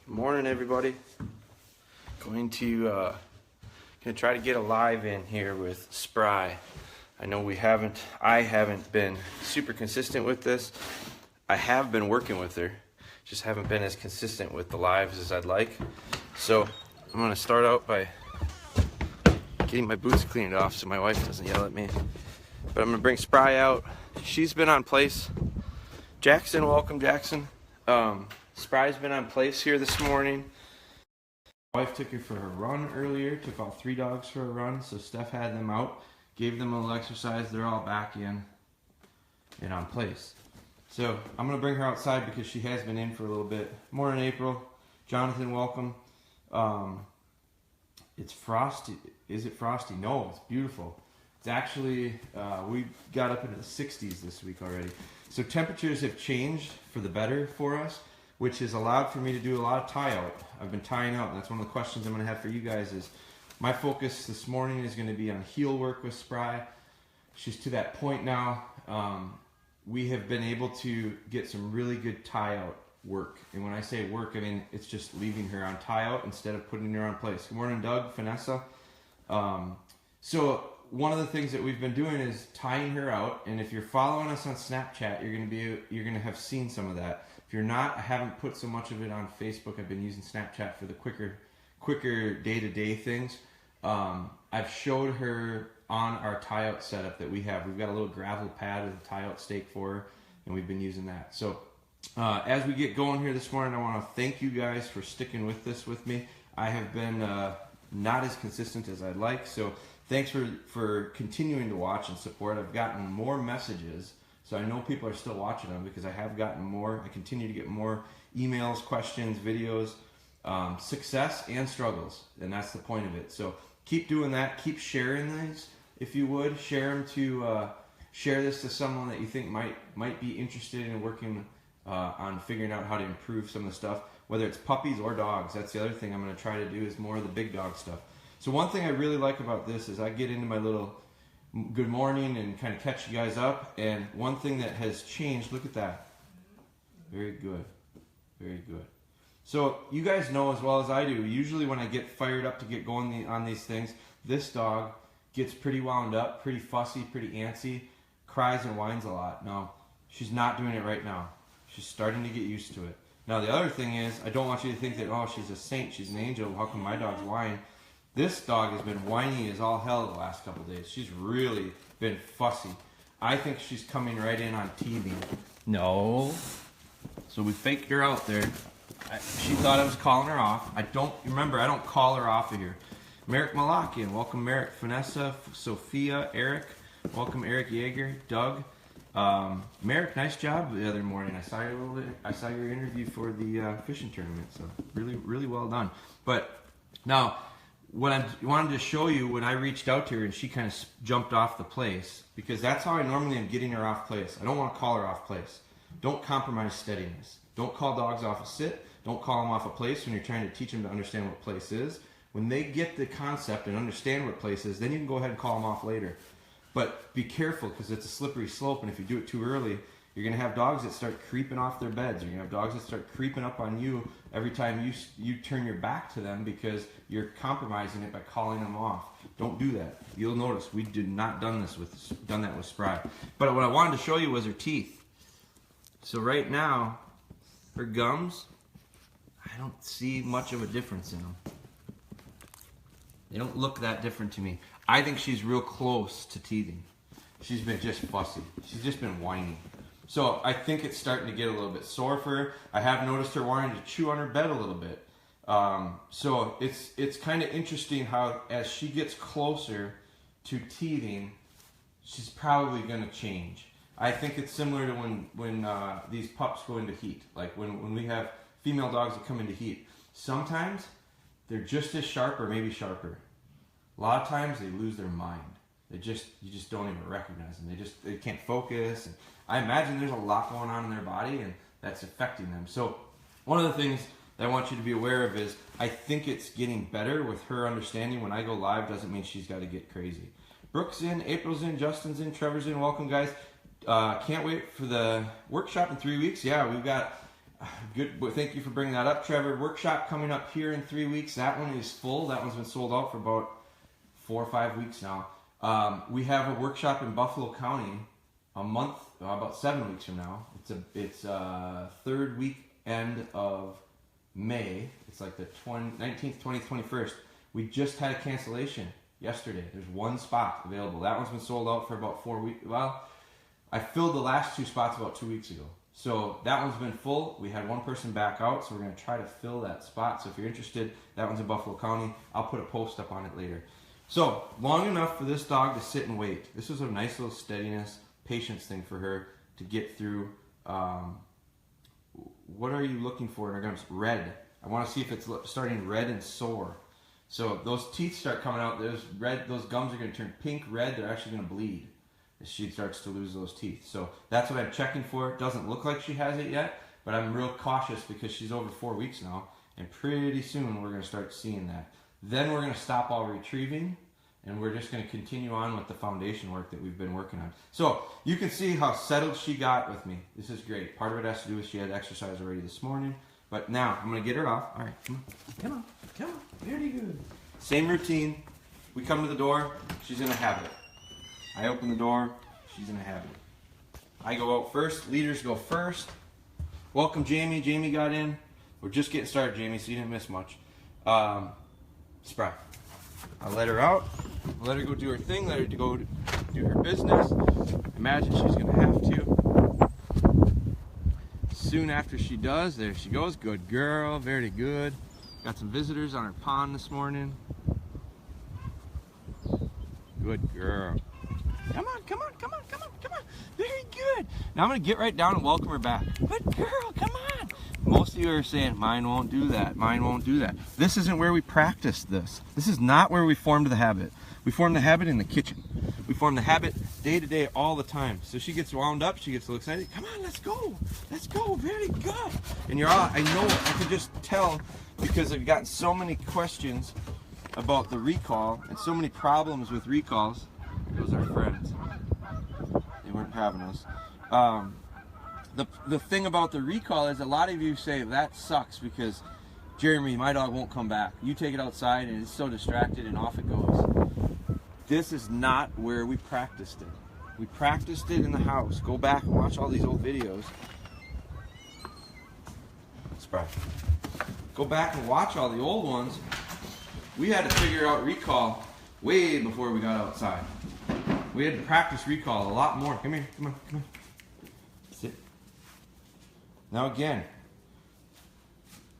Morning, everybody. Going to try to get a live in here with Spry. I know I haven't been super consistent with this. I have been working with her, just haven't been as consistent with the lives as I'd like. So I'm gonna start out by getting my boots cleaned off so my wife doesn't yell at me. But I'm gonna bring Spry out. She's been on place. Jackson, welcome, Jackson. Spry's been on place here this morning. My wife took her for a run earlier, took all 3 dogs for a run, so Steph had them out, gave them a little exercise. They're all back in and on place. So I'm going to bring her outside because she has been in for a little bit. Morning, April. Jonathan, welcome. It's frosty. Is it frosty? No, it's beautiful. It's actually, we got up into the 60s this week already. So temperatures have changed for the better for us, which has allowed for me to do a lot of tie out. I've been tying out, and that's one of the questions I'm going to have for you guys is, my focus this morning is going to be on heel work with Spry. She's to that point now. We have been able to get some really good tie out work. And when I say work, I mean it's just leaving her on tie out instead of putting her on place. Good morning, Doug, Vanessa. So one of the things that we've been doing is tying her out, and if you're following us on Snapchat, you're gonna have seen some of that. If you're not, I haven't put so much of it on Facebook. I've been using Snapchat for the quicker day-to-day things. I've showed her on our tie-out setup that we have. We've got a little gravel pad with a tie-out stake for her, and we've been using that. So as we get going here this morning, I want to thank you guys for sticking with this with me. I have been not as consistent as I'd like, so thanks for continuing to watch and support. I've gotten more messages, so I know people are still watching them because I have gotten more. I continue to get more emails, questions, videos, success and struggles, and that's the point of it. So keep doing that. Keep sharing these, if you would. Share them to share this to someone that you think might be interested in working on figuring out how to improve some of the stuff, whether it's puppies or dogs. That's the other thing I'm going to try to do, is more of the big dog stuff. So one thing I really like about this is I get into my little good morning and kind of catch you guys up. And one thing that has changed, look at that. Very good. Very good. So you guys know as well as I do, usually when I get fired up to get going on these things, this dog gets pretty wound up, pretty fussy, pretty antsy, cries and whines a lot. Now, she's not doing it right now. She's starting to get used to it. Now, the other thing is, I don't want you to think that, oh, she's a saint, she's an angel, how come my dog's whine? This dog has been whiny as all hell the last couple of days. She's really been fussy. I think she's coming right in on teething. No. So we faked her out there. She thought I was calling her off. I don't call her off of here. Merrick Malakian, welcome Merrick. Vanessa, Sophia, Eric, welcome Eric Yeager, Doug. Merrick, nice job the other morning. I saw your interview for the fishing tournament, so really well done. But now, what I wanted to show you, when I reached out to her and she kind of jumped off the place, because that's how I normally am getting her off place. I don't want to call her off place. Don't compromise steadiness. Don't call dogs off a sit. Don't call them off a place when you're trying to teach them to understand what place is. When they get the concept and understand what place is, then you can go ahead and call them off later. But be careful, because it's a slippery slope, and if you do it too early, you're going to have dogs that start creeping off their beds. You're going to have dogs that start creeping up on you every time you turn your back to them because you're compromising it by calling them off. Don't do that. You'll notice we did not done that with Spry. But what I wanted to show you was her teeth. So right now, her gums, I don't see much of a difference in them. They don't look that different to me. I think she's real close to teething. She's been just fussy. She's just been whiny. So I think it's starting to get a little bit sore for her. I have noticed her wanting to chew on her bed a little bit. So it's kind of interesting how as she gets closer to teething, she's probably going to change. I think it's similar to when these pups go into heat. Like when we have female dogs that come into heat. Sometimes they're just as sharp or maybe sharper. A lot of times they lose their mind. You just don't even recognize them. They can't focus. And I imagine there's a lot going on in their body, and that's affecting them. So one of the things that I want you to be aware of is I think it's getting better with her understanding when I go live doesn't mean she's got to get crazy. Brooke's in, April's in, Justin's in, Trevor's in. Welcome, guys. Can't wait for the workshop in 3 weeks. Yeah, we've got Good. Well, thank you for bringing that up, Trevor. Workshop coming up here in 3 weeks. That one is full. That one's been sold out for about 4 or 5 weeks now. We have a workshop in Buffalo County a month, about 7 weeks from now. It's third weekend of May. It's like the 19th, 20th, 21st. We just had a cancellation yesterday. There's one spot available. That one's been sold out for about 4 weeks. Well, I filled the last 2 spots about 2 weeks ago. So that one's been full. We had one person back out, so we're going to try to fill that spot. So if you're interested, that one's in Buffalo County. I'll put a post up on it later. So long enough for this dog to sit and wait. This was a nice little steadiness, patience thing for her to get through. What are you looking for in her gums? Red. I want to see if it's starting red and sore. So those teeth start coming out. Those gums are going to turn pink, red. They're actually going to bleed as she starts to lose those teeth. So that's what I'm checking for. It doesn't look like she has it yet, but I'm real cautious because she's over 4 weeks now, and pretty soon we're going to start seeing that. Then we're going to stop all retrieving, and we're just going to continue on with the foundation work that we've been working on. So you can see how settled she got with me. This is great. Part of it has to do with she had exercise already this morning, but now I'm going to get her off. All right, come on. Very good. Same routine. We come to the door, she's in a habit. I open the door, she's in a habit. I go out first, leaders go first. Welcome Jamie. Jamie got in. We're just getting started, Jamie, so you didn't miss much. Spry. I'll let her out. I'll let her go do her thing, let her go do her business. Imagine she's going to have to. Soon after she does, there she goes. Good girl, very good. Got some visitors on our pond this morning. Good girl. Come on. Very good. Now I'm going to get right down and welcome her back. Good girl, come on. Most of you are saying, mine won't do that. Mine won't do that. This isn't where we practice this. This is not where we formed the habit. We form the habit in the kitchen. We form the habit day to day all the time. So she gets wound up. She gets so excited. Come on, let's go. Let's go. Very good. And you're all, I know, I can just tell because I've gotten so many questions about the recall and so many problems with recalls. Those are friends. They weren't having us. The thing about the recall is a lot of you say that sucks because Jeremy, my dog won't come back. You take it outside and it's so distracted and off it goes. This is not where we practiced it. We practiced it in the house. Go back and watch all these old videos. Spry. Go back and watch all the old ones. We had to figure out recall way before we got outside. We had to practice recall a lot more. Come here, come on. Sit. Now again,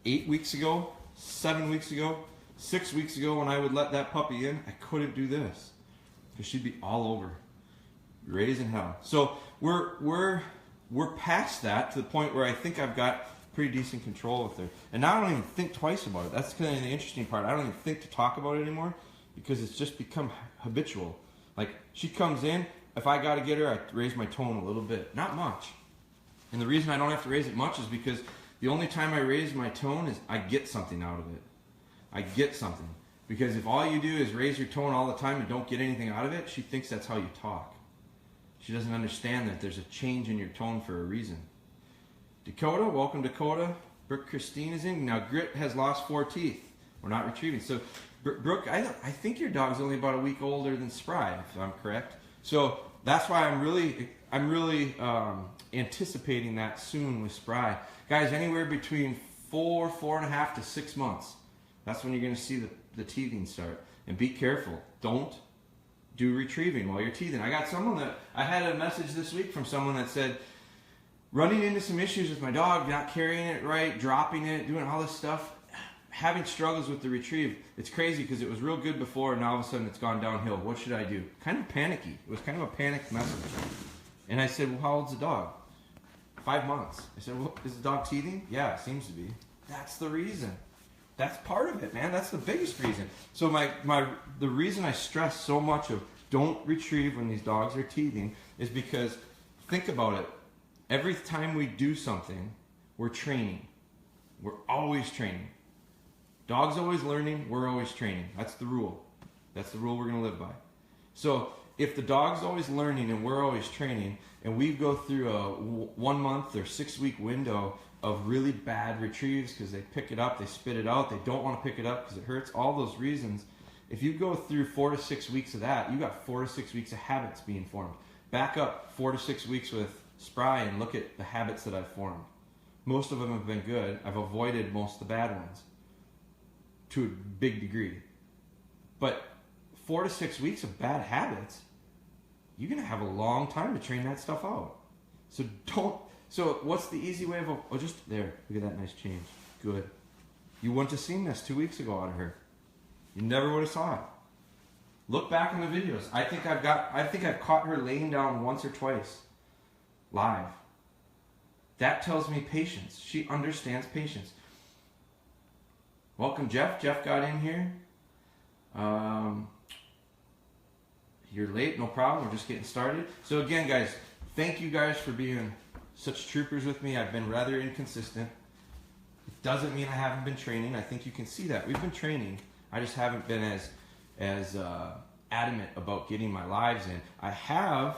8 weeks ago, 7 weeks ago, 6 weeks ago when I would let that puppy in, I couldn't do this. Because she'd be all over. Raising hell. So we're past that to the point where I think I've got pretty decent control with her. And now I don't even think twice about it. That's kind of the interesting part. I don't even think to talk about it anymore because it's just become habitual. Like, she comes in, if I got to get her, I raise my tone a little bit. Not much. And the reason I don't have to raise it much is because the only time I raise my tone is I get something out of it. I get something. Because if all you do is raise your tone all the time and don't get anything out of it, she thinks that's how you talk. She doesn't understand that there's a change in your tone for a reason. Dakota, welcome Dakota. Brooke Christine is in. Now Grit has lost 4 teeth. We're not retrieving. So Brooke, I think your dog's only about a week older than Spry, if I'm correct. So that's why I'm really anticipating that soon with Spry. Guys, anywhere between 4.5 to 6 months. That's when you're going to see the teething start. And be careful. Don't do retrieving while you're teething. I had a message this week from someone that said, running into some issues with my dog, not carrying it right, dropping it, doing all this stuff, having struggles with the retrieve. It's crazy because it was real good before and now all of a sudden it's gone downhill. What should I do? Kind of panicky. It was kind of a panicked message. And I said, well, how old's the dog? 5 months. I said, well, is the dog teething? Yeah, it seems to be. That's the reason. That's part of it, man. That's the biggest reason. So the reason I stress so much of don't retrieve when these dogs are teething is because, think about it. Every time we do something, we're training. We're always training. Dog's always learning, we're always training. That's the rule. That's the rule we're going to live by. So if the dog's always learning and we're always training, and we go through a 1 month or 6 week window of really bad retrieves because they pick it up, they spit it out, they don't want to pick it up because it hurts, all those reasons, if you go through 4 to 6 weeks of that, you got 4 to 6 weeks of habits being formed. Back up 4 to 6 weeks with Spry and look at the habits that I've formed. Most of them have been good. I've avoided most of the bad ones to a big degree. But 4 to 6 weeks of bad habits, you're going to have a long time to train that stuff out. So what's the easy way of, just there, look at that nice change. Good. You wouldn't have seen this 2 weeks ago out of her. You never would have saw it. Look back in the videos. I think I've caught her laying down once or twice live. That tells me patience. She understands patience. Welcome, Jeff. Jeff got in here. You're late, no problem. We're just getting started. So again, guys, thank you guys for being such troopers with me. I've been rather inconsistent. It doesn't mean I haven't been training. I think you can see that. We've been training. I just haven't been as adamant about getting my lives in. I have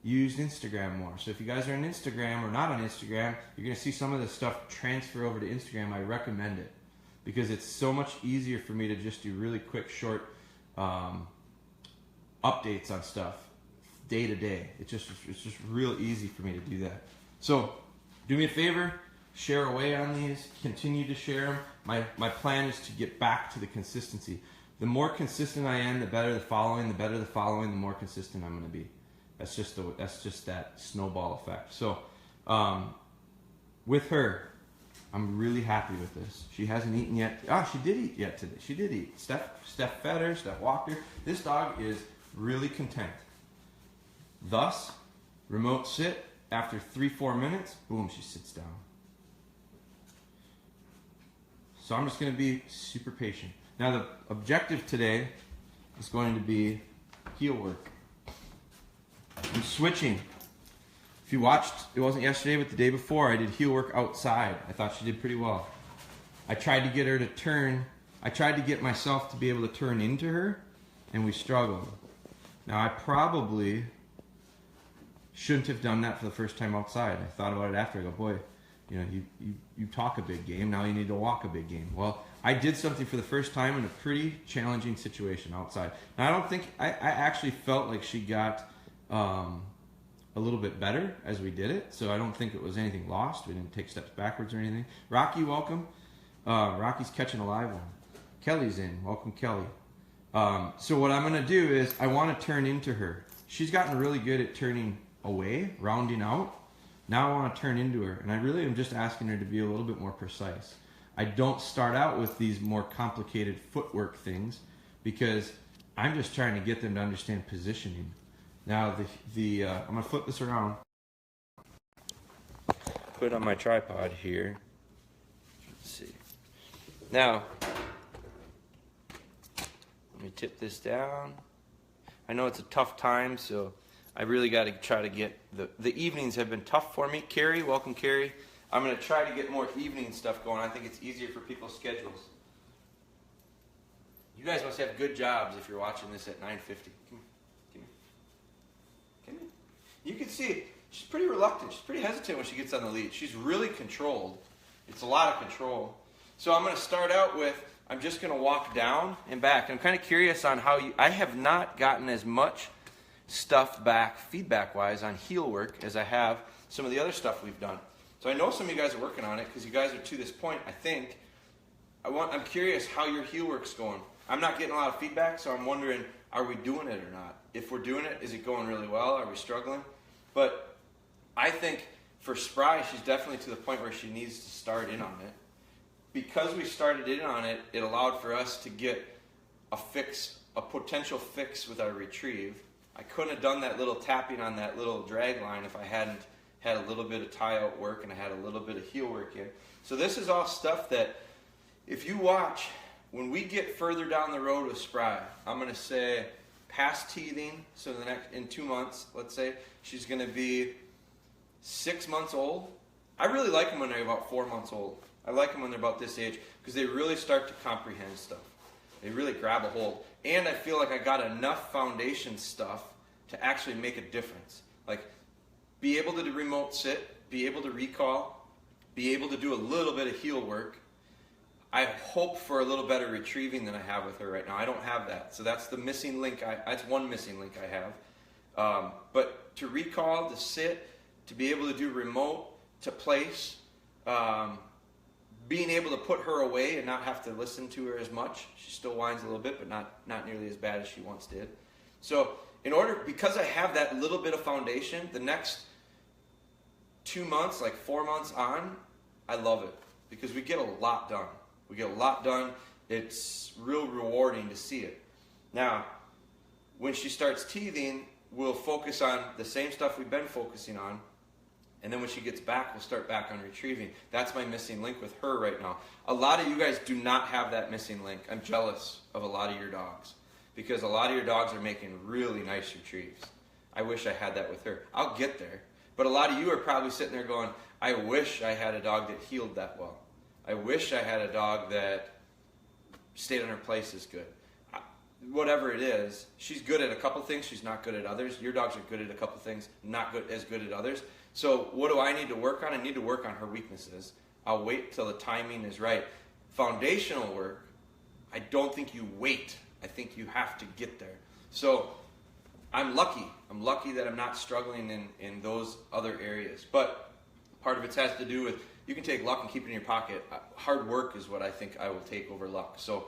used Instagram more. So if you guys are on Instagram or not on Instagram, you're going to see some of this stuff transfer over to Instagram. I recommend it because it's so much easier for me to just do really quick, short updates on stuff day to day. It's just real easy for me to do that. So do me a favor, share away on these, continue to share them. My plan is to get back to the consistency. The more consistent I am, the better the following. The better the following, the more consistent I'm going to be. That's just that snowball effect. So with her, I'm really happy with this. She hasn't eaten yet. She did eat yet today. She did eat. Steph fed her. Steph walked her. This dog is really content. Thus, remote sit. After 3-4 minutes, boom, she sits down. So I'm just going to be super patient. Now the objective today is going to be heel work. I'm switching. If you watched, it wasn't yesterday, but the day before, I did heel work outside. I thought she did pretty well. I tried to get her to turn. I tried to get myself to be able to turn into her, and we struggled. Now I probably shouldn't have done that for the first time outside. I thought about it after. I go, boy, you know, you talk a big game, now you need to walk a big game. Well, I did something for the first time in a pretty challenging situation outside. Now I don't think, I actually felt like she got a little bit better as we did it, so I don't think it was anything lost. We didn't take steps backwards or anything. Rocky, welcome. Rocky's catching a live one. Kelly's in. Welcome, Kelly. So what I'm going to do is I want to turn into her. She's gotten really good at turning away, rounding out. Now I want to turn into her, and I really am just asking her to be a little bit more precise. I don't start out with these more complicated footwork things because I'm just trying to get them to understand positioning. Now I'm going to flip this around. Put it on my tripod here. Let's see. Now, let me tip this down. I know it's a tough time, so I really got to try to get, the evenings have been tough for me. Carrie, welcome Carrie. I'm going to try to get more evening stuff going. I think it's easier for people's schedules. You guys must have good jobs if you're watching this at 9:50. Come here. Come here. You can see she's pretty reluctant. She's pretty hesitant when she gets on the lead. She's really controlled. It's a lot of control. So I'm going to start out with, I'm just going to walk down and back. I'm kind of curious on how I have not gotten as much stuff back feedback-wise on heel work as I have some of the other stuff we've done. So I know some of you guys are working on it because you guys are to this point, I think. I'm curious how your heel work's going. I'm not getting a lot of feedback, so I'm wondering, are we doing it or not? If we're doing it, is it going really well? Are we struggling? But I think for Spry, she's definitely to the point where she needs to start in on it. Because we started in on it, it allowed for us to get a potential fix with our retrieve. I couldn't have done that little tapping on that little drag line if I hadn't had a little bit of tie-out work and I had a little bit of heel work in. So this is all stuff that, if you watch, when we get further down the road with Spry, I'm going to say past teething, so in 2 months, let's say, she's going to be 6 months old. I really like them when they're about 4 months old. I like them when they're about this age because they really start to comprehend stuff. They really grab a hold. And I feel like I got enough foundation stuff to actually make a difference. Like, be able to remote sit, be able to recall, be able to do a little bit of heel work. I hope for a little better retrieving than I have with her right now. I don't have that. So that's the missing link. That's one missing link I have. But to recall, to sit, to be able to do remote, to place, being able to put her away and not have to listen to her as much. She still whines a little bit, but not nearly as bad as she once did. So because I have that little bit of foundation, the next 2 months, like 4 months on, I love it because we get a lot done. We get a lot done. It's real rewarding to see it. Now, when she starts teething, we'll focus on the same stuff we've been focusing on. And then when she gets back, we'll start back on retrieving. That's my missing link with her right now. A lot of you guys do not have that missing link. I'm jealous of a lot of your dogs because a lot of your dogs are making really nice retrieves. I wish I had that with her. I'll get there. But a lot of you are probably sitting there going, I wish I had a dog that healed that well. I wish I had a dog that stayed on her place as good. Whatever it is, she's good at a couple things, she's not good at others. Your dogs are good at a couple things, not as good at others. So what do I need to work on? I need to work on her weaknesses. I'll wait till the timing is right. Foundational work, I don't think you wait. I think you have to get there. So I'm lucky. I'm lucky that I'm not struggling in those other areas. But part of it has to do with, you can take luck and keep it in your pocket. Hard work is what I think I will take over luck. So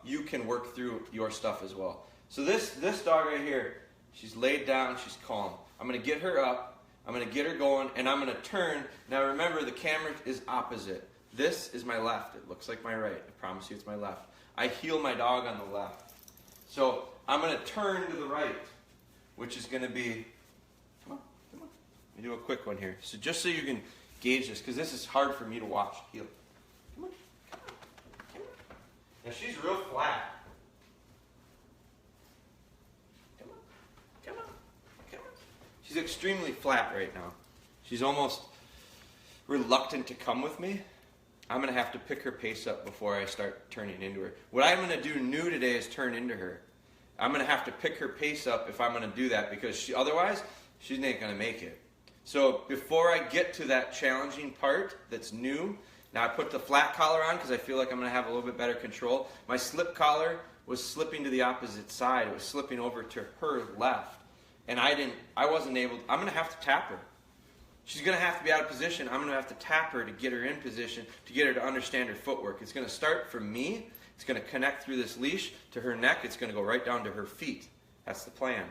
you can work through your stuff as well. So this dog right here, she's laid down, she's calm. I'm going to get her up, I'm going to get her going, and I'm going to turn. Now remember, the camera is opposite. This is my left. It looks like my right. I promise you it's my left. I heel my dog on the left. So I'm going to turn to the right, which is going to be, come on. Let me do a quick one here. So just so you can gauge this, because this is hard for me to watch. Heel. Come on. Now she's real flat. Come on. She's extremely flat right now. She's almost reluctant to come with me. I'm going to have to pick her pace up before I start turning into her. What I'm going to do new today is turn into her. I'm going to have to pick her pace up if I'm going to do that because otherwise she's not going to make it. So before I get to that challenging part that's new, now I put the flat collar on because I feel like I'm going to have a little bit better control. My slip collar was slipping to the opposite side. It was slipping over to her left. And I wasn't able, I'm going to have to tap her. She's going to have to be out of position. I'm going to have to tap her to get her in position, to get her to understand her footwork. It's going to start from me. It's going to connect through this leash to her neck. It's going to go right down to her feet. That's the plan.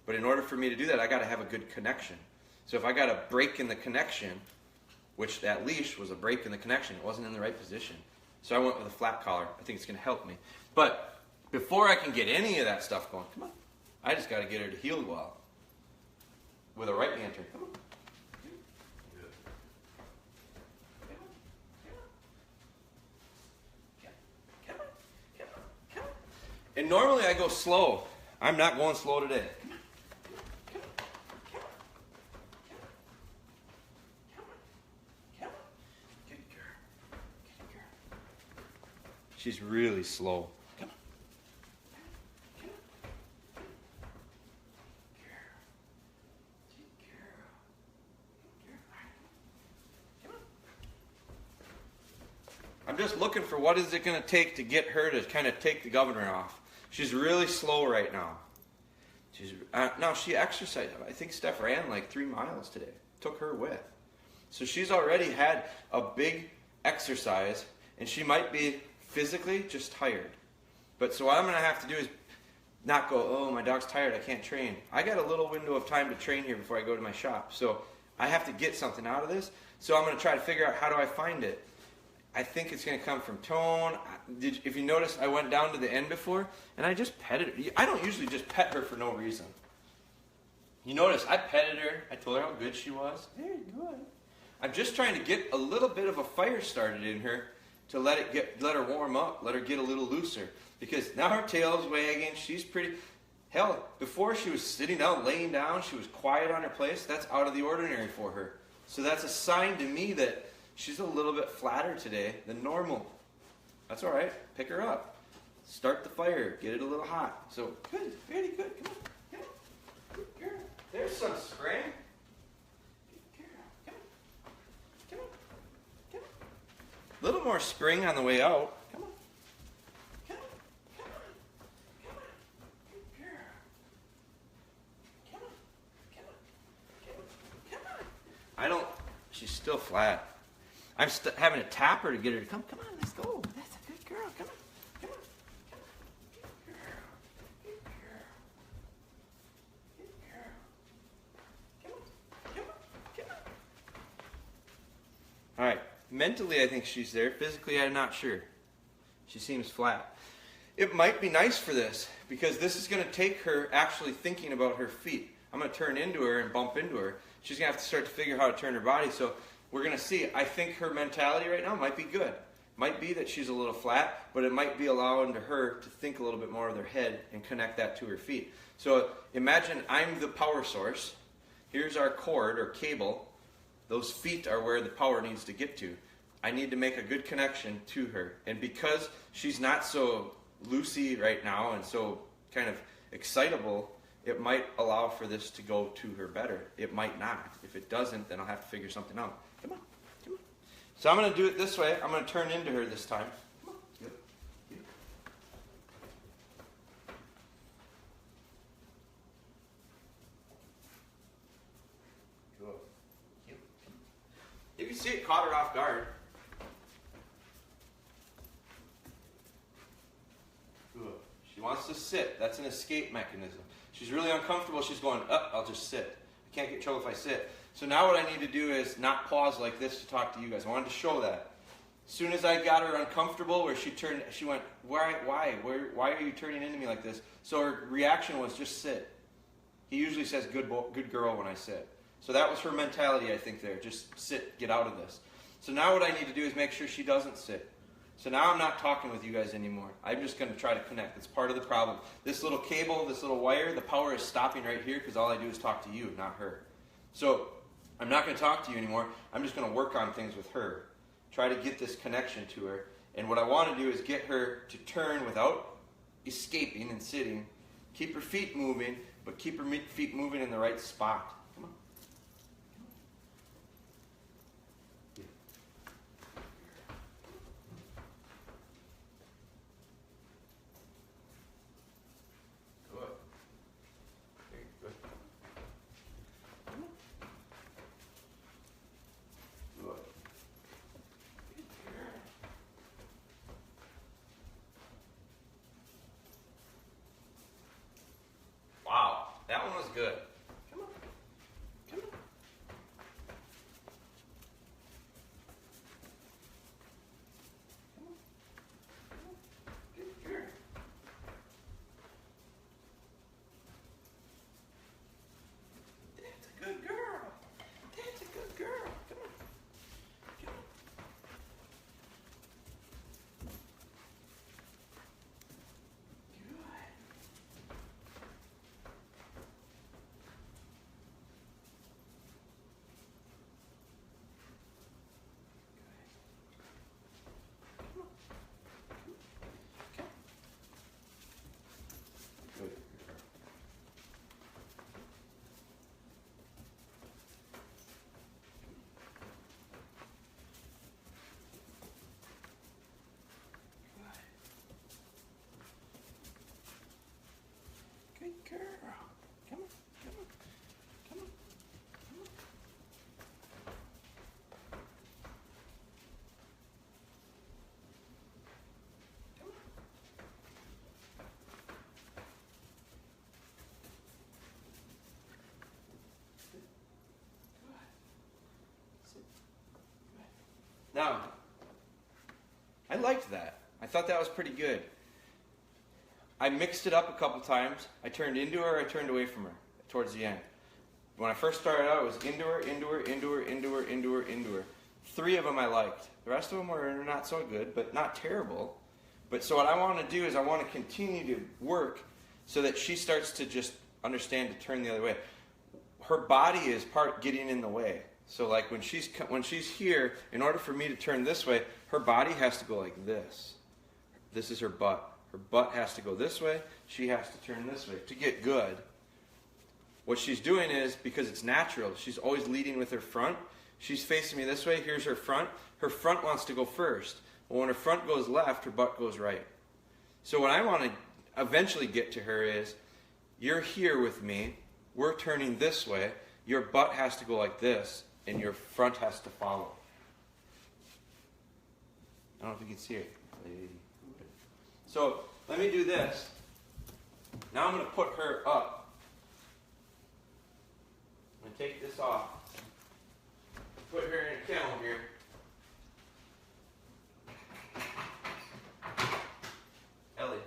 But in order for me to do that, I got to have a good connection. So if I got a break in the connection, which that leash was a break in the connection, it wasn't in the right position. So I went with a flat collar. I think it's going to help me. But before I can get any of that stuff going, come on, I just got to get her to heel well with a right hand turn. Come on. And normally I go slow. I'm not going slow today. Good girl. She's really slow. Come on. I'm just looking for what is it going to take to get her to kind of take the governor off. She's really slow right now. Now she exercised. I think Steph ran like 3 miles today. Took her with. So she's already had a big exercise, and she might be physically just tired. But so what I'm going to have to do is not go, oh, my dog's tired, I can't train. I got a little window of time to train here before I go to my shop. So I have to get something out of this. So I'm going to try to figure out how do I find it. I think it's going to come from tone. If you notice, I went down to the end before, and I just petted her. I don't usually just pet her for no reason. You notice, I petted her. I told her how good she was. Very good. I'm just trying to get a little bit of a fire started in her to let her warm up, let her get a little looser. Because now her tail's wagging. She's pretty. Hell, before she was sitting down, laying down, she was quiet on her place. That's out of the ordinary for her. So that's a sign to me that she's a little bit flatter today than normal. That's all right. Pick her up. Start the fire. Get it a little hot. So, good. Very good. Come on. There's some spring. Come on. Come on. A little more spring on the way out. Come on. Come on. Come on. Come on. Good girl. Come on. Come on. Come on. Come on. I don't. She's still flat. I'm having to tap her to get her to come. Come on, let's go. That's a good girl. Come on. Come on. Come on. Good girl. Good girl. Good girl. Come on. Come on. Come on. All right. Mentally, I think she's there. Physically, I'm not sure. She seems flat. It might be nice for this because this is going to take her actually thinking about her feet. I'm going to turn into her and bump into her. She's going to have to start to figure out how to turn her body. So we're going to see. I think her mentality right now might be good. Might be that she's a little flat, but it might be allowing her to think a little bit more with her head and connect that to her feet. So imagine I'm the power source. Here's our cord or cable. Those feet are where the power needs to get to. I need to make a good connection to her. And because she's not so loosey right now and so kind of excitable, it might allow for this to go to her better. It might not. If it doesn't, then I'll have to figure something out. Come on. Come on. So I'm going to do it this way. I'm going to turn into her this time. Come on. Yep. Yep. Good. Yep. You can see it caught her off guard. Good. She wants to sit. That's an escape mechanism. She's really uncomfortable. She's going, I'll just sit. I can't get in trouble if I sit. So now what I need to do is not pause like this to talk to you guys. I wanted to show that. As soon as I got her uncomfortable, where she went, why are you turning into me like this? So her reaction was just sit. He usually says good girl when I sit. So that was her mentality, I think, there. Just sit, get out of this. So now what I need to do is make sure she doesn't sit. So now I'm not talking with you guys anymore. I'm just going to try to connect. It's part of the problem. This little cable, this little wire, the power is stopping right here because all I do is talk to you, not her. So I'm not going to talk to you anymore. I'm just going to work on things with her. Try to get this connection to her. And what I want to do is get her to turn without escaping and sitting. Keep her feet moving, but keep her feet moving in the right spot. Come on. Wow, that one was good. Come on. Come on. Come on. Come on. Good girl. That's a good girl. That's a good girl. Come on. Come on. Good girl. Come on, come on, come on, come on. Come on. Good. Sit. Good. Now, I liked that. I thought that was pretty good. I mixed it up a couple times. I turned into her, I turned away from her towards the end. When I first started out, it was into her, into her, into her, into her, into her, into her. 3 of them I liked. The rest of them were not so good, but not terrible. But so what I want to do is I want to continue to work so that she starts to just understand to turn the other way. Her body is part getting in the way. So like when she's here, in order for me to turn this way, her body has to go like this. This is her butt. Her butt has to go this way. She has to turn this way to get good. what she's doing is, because it's natural, she's always leading with her front. She's facing me this way. Here's her front. Her front wants to go first. Well, when her front goes left, her butt goes right. So what I want to eventually get to her is, you're here with me. We're turning this way. Your butt has to go like this, and your front has to follow. I don't know if you can see it. So let me do this. Now I'm going to put her up. I'm going to take this off. Put her in a kennel here. Ellie.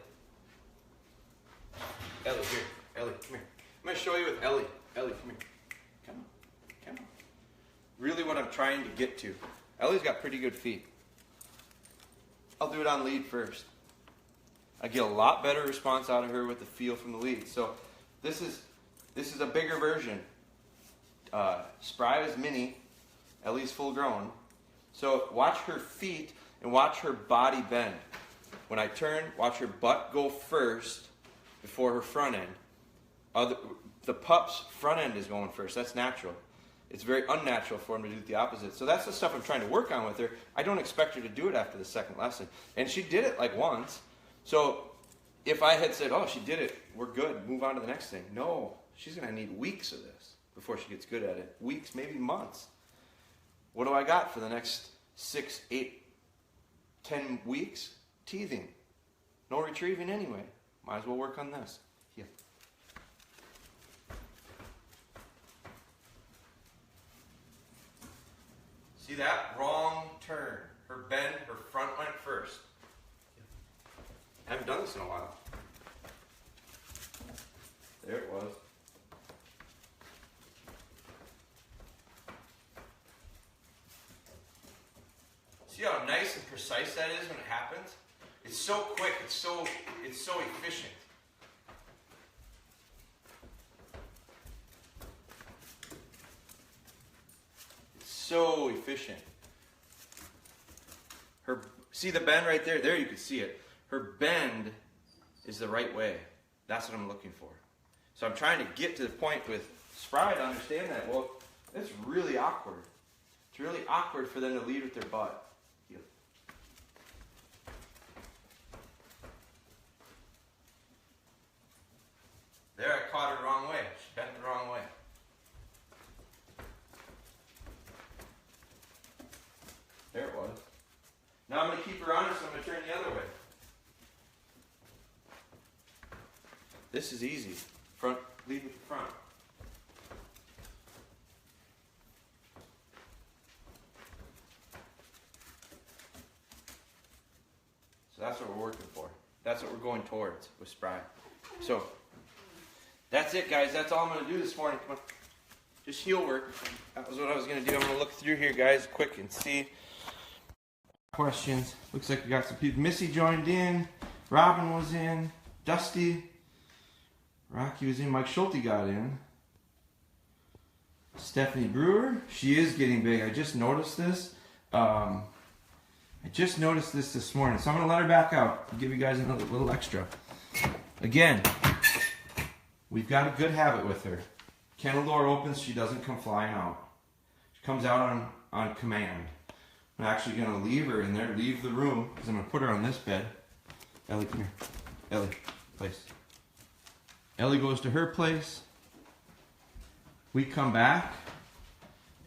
Ellie, here. Ellie, come here. I'm going to show you with Ellie. Ellie, come here. Come on. Come on. Really what I'm trying to get to. Ellie's got pretty good feet. I'll do it on lead first. I get a lot better response out of her with the feel from the lead. So this is a bigger version. Spry is mini. Ellie's full grown. So watch her feet and watch her body bend. When I turn, watch her butt go first before her front end. The pup's front end is going first. That's natural. It's very unnatural for him to do the opposite. So that's the stuff I'm trying to work on with her. I don't expect her to do it after the second lesson. And she did it like once. So if I had said, oh, she did it, we're good, move on to the next thing. No, she's going to need weeks of this before she gets good at it. Weeks, maybe months. What do I got for the next 6, 8, 10 weeks? Teething. No retrieving anyway. Might as well work on this. Here. See that? Wrong turn. Her bend, her front went first. I haven't done this in a while. There it was. See how nice and precise that is when it happens? It's so quick, it's so efficient. It's so efficient. See the bend right there? There you can see it. Her bend is the right way. That's what I'm looking for. So I'm trying to get to the point with Spry to understand that. Well, it's really awkward. It's really awkward for them to lead with their butt. Here. There I caught her the wrong way. She bent the wrong way. There it was. Now I'm going to keep her honest, so I'm going to turn the other way. This is easy. Front, lead with the front. So that's what we're working for. That's what we're going towards with Spry. So that's it, guys. That's all I'm going to do this morning. Come on. Just heel work. That was what I was going to do. I'm going to look through here, guys, quick and see. Questions. Looks like we got some people. Missy joined in. Robin was in. Dusty. Rocky was in. Mike Schulte got in. Stephanie Brewer. She is getting big. I just noticed this. This morning. So I'm going to let her back out. I'll give you guys a little extra. Again, we've got a good habit with her. Kennel door opens. She doesn't come flying out. She comes out on command. I'm actually going to leave her in there, leave the room, because I'm going to put her on this bed. Ellie, come here. Ellie, place. Ellie goes to her place. We come back,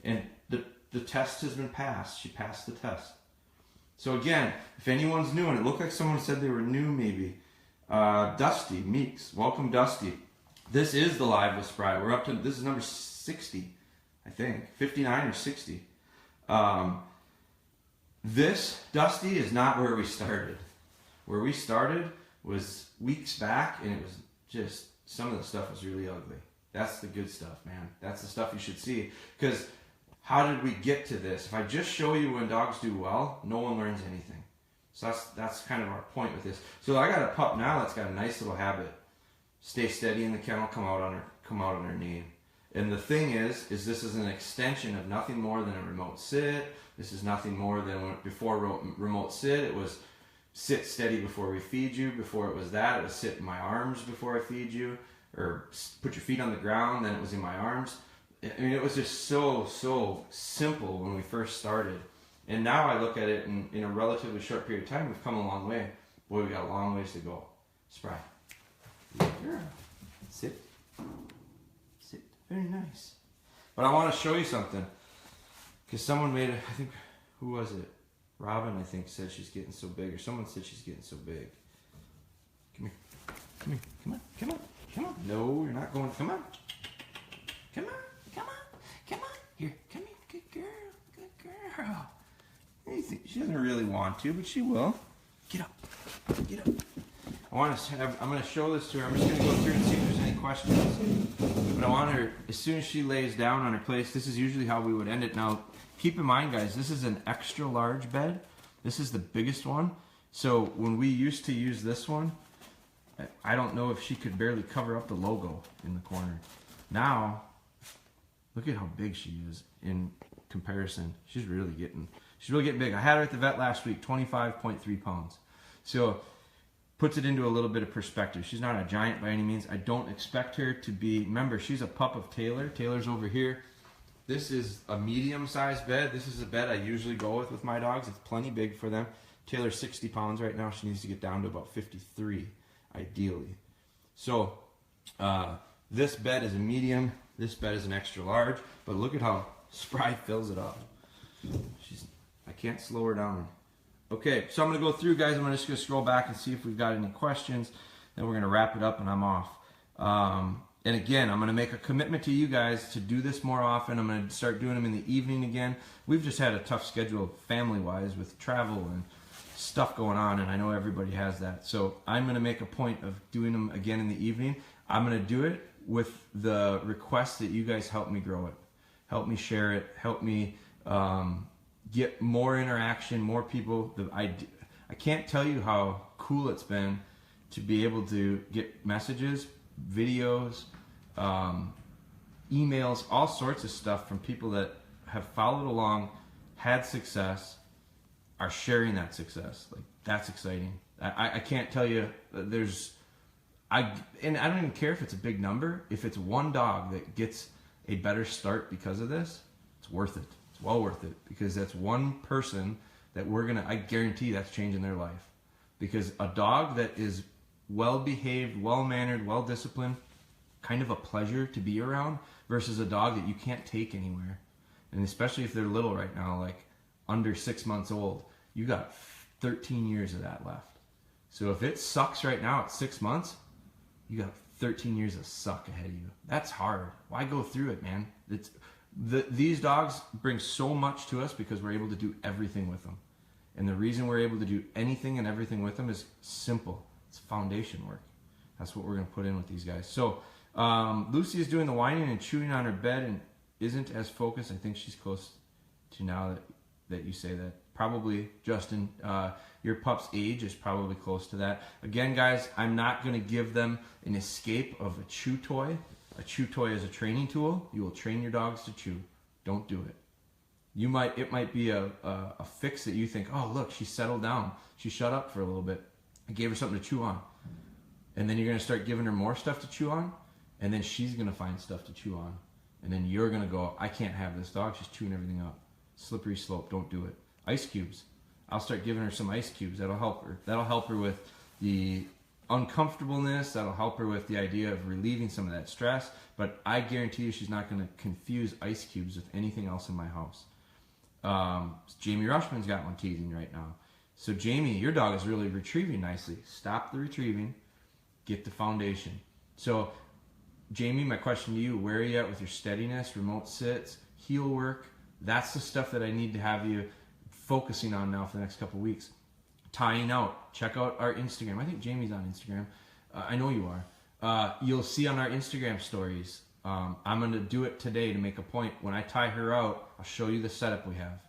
and the test has been passed. She passed the test. So again, if anyone's new, and it looked like someone said they were new maybe, Dusty, Meeks, welcome Dusty. This is the live with Spry. We're up to, this is number 60, I think, 59 or 60. This, Dusty, is not where we started. Where we started was weeks back, and it was just, some of the stuff was really ugly. That's the good stuff, man. That's the stuff you should see. Because how did we get to this? If I just show you when dogs do well, no one learns anything. So that's kind of our point with this. So I got a pup now that's got a nice little habit. Stay steady in the kennel, come out on her knee. And the thing is this is an extension of nothing more than a remote sit. This is nothing more than when, before remote sit, it was sit steady before we feed you. Before it was that, it was sit in my arms before I feed you. or put your feet on the ground, then it was in my arms. I mean, it was just so simple when we first started. And now I look at it in a relatively short period of time, we've come a long way. Boy, we got a long ways to go. Spry. Yeah. Sit. Sit. Very nice. But I want to show you something. Because someone made it, I think, who was it? Robin, I think, said she's getting so big. Or someone said she's getting so big. Come here. Come here. Come on. Come on. Come on. No, you're not going. Come on. Come on. Come on. Come on. Here. Come here. Good girl. Good girl. She doesn't really want to, but she will. Get up. Get up. I'm going to show this to her. I'm just going to go through and see if there's any questions. But I want her, as soon as she lays down on her place, this is usually how we would end it. Now, keep in mind, guys, this is an extra large bed. This is the biggest one. So when we used to use this one, I don't know if she could barely cover up the logo in the corner. Now, look at how big she is in comparison. She's really getting big. I had her at the vet last week, 25.3 pounds. So puts it into a little bit of perspective. She's not a giant by any means. I don't expect her to be, remember, she's a pup of Taylor. Taylor's over here. This is a medium-sized bed. This is a bed I usually go with my dogs. It's plenty big for them. Taylor's 60 pounds right now. She needs to get down to about 53, ideally. So this bed is a medium. This bed is an extra large. But look at how Spry fills it up. I can't slow her down. Okay, so I'm going to go through, guys. I'm just going to scroll back and see if we've got any questions. Then we're going to wrap it up and I'm off. And again, I'm going to make a commitment to you guys to do this more often. I'm going to start doing them in the evening again. We've just had a tough schedule family-wise with travel and stuff going on, and I know everybody has that. So I'm going to make a point of doing them again in the evening. I'm going to do it with the request that you guys help me grow it. Help me share it. Help me get more interaction, more people. I can't tell you how cool it's been to be able to get messages, videos, emails, all sorts of stuff from people that have followed along, had success, are sharing that success. Like, that's exciting. I can't tell you, and I don't even care if it's a big number. If it's one dog that gets a better start because of this, it's worth it. It's well worth it, because that's one person that I guarantee that's changing their life. Because a dog that is well behaved, well mannered, well disciplined, kind of a pleasure to be around, versus a dog that you can't take anywhere. And especially if they're little right now, like under 6 months old, you got 13 years of that left. So if it sucks right now at 6 months, you got 13 years of suck ahead of you. That's hard. Why go through it, man? These dogs bring so much to us because we're able to do everything with them. And the reason we're able to do anything and everything with them is simple. It's foundation work. That's what we're going to put in with these guys. So Lucy is doing the whining and chewing on her bed and isn't as focused. I think she's close to now that you say that. Probably, Justin, your pup's age is probably close to that. Again, guys, I'm not going to give them an escape of a chew toy. A chew toy is a training tool. You will train your dogs to chew. Don't do it. It might be a fix that you think, oh, look, she settled down. She shut up for a little bit. I gave her something to chew on. And then you're going to start giving her more stuff to chew on. And then she's going to find stuff to chew on. And then you're going to go, I can't have this dog. She's chewing everything up. Slippery slope. Don't do it. Ice cubes. I'll start giving her some ice cubes. That'll help her. That'll help her with the uncomfortableness. That'll help her with the idea of relieving some of that stress. But I guarantee you she's not going to confuse ice cubes with anything else in my house. Jamie Rushman's got one teething right now. So Jamie, your dog is really retrieving nicely. Stop the retrieving. Get the foundation. So Jamie, my question to you, where are you at with your steadiness, remote sits, heel work? That's the stuff that I need to have you focusing on now for the next couple of weeks. Tying out. Check out our Instagram. I think Jamie's on Instagram. I know you are. You'll see on our Instagram stories. I'm going to do it today to make a point. When I tie her out, I'll show you the setup we have.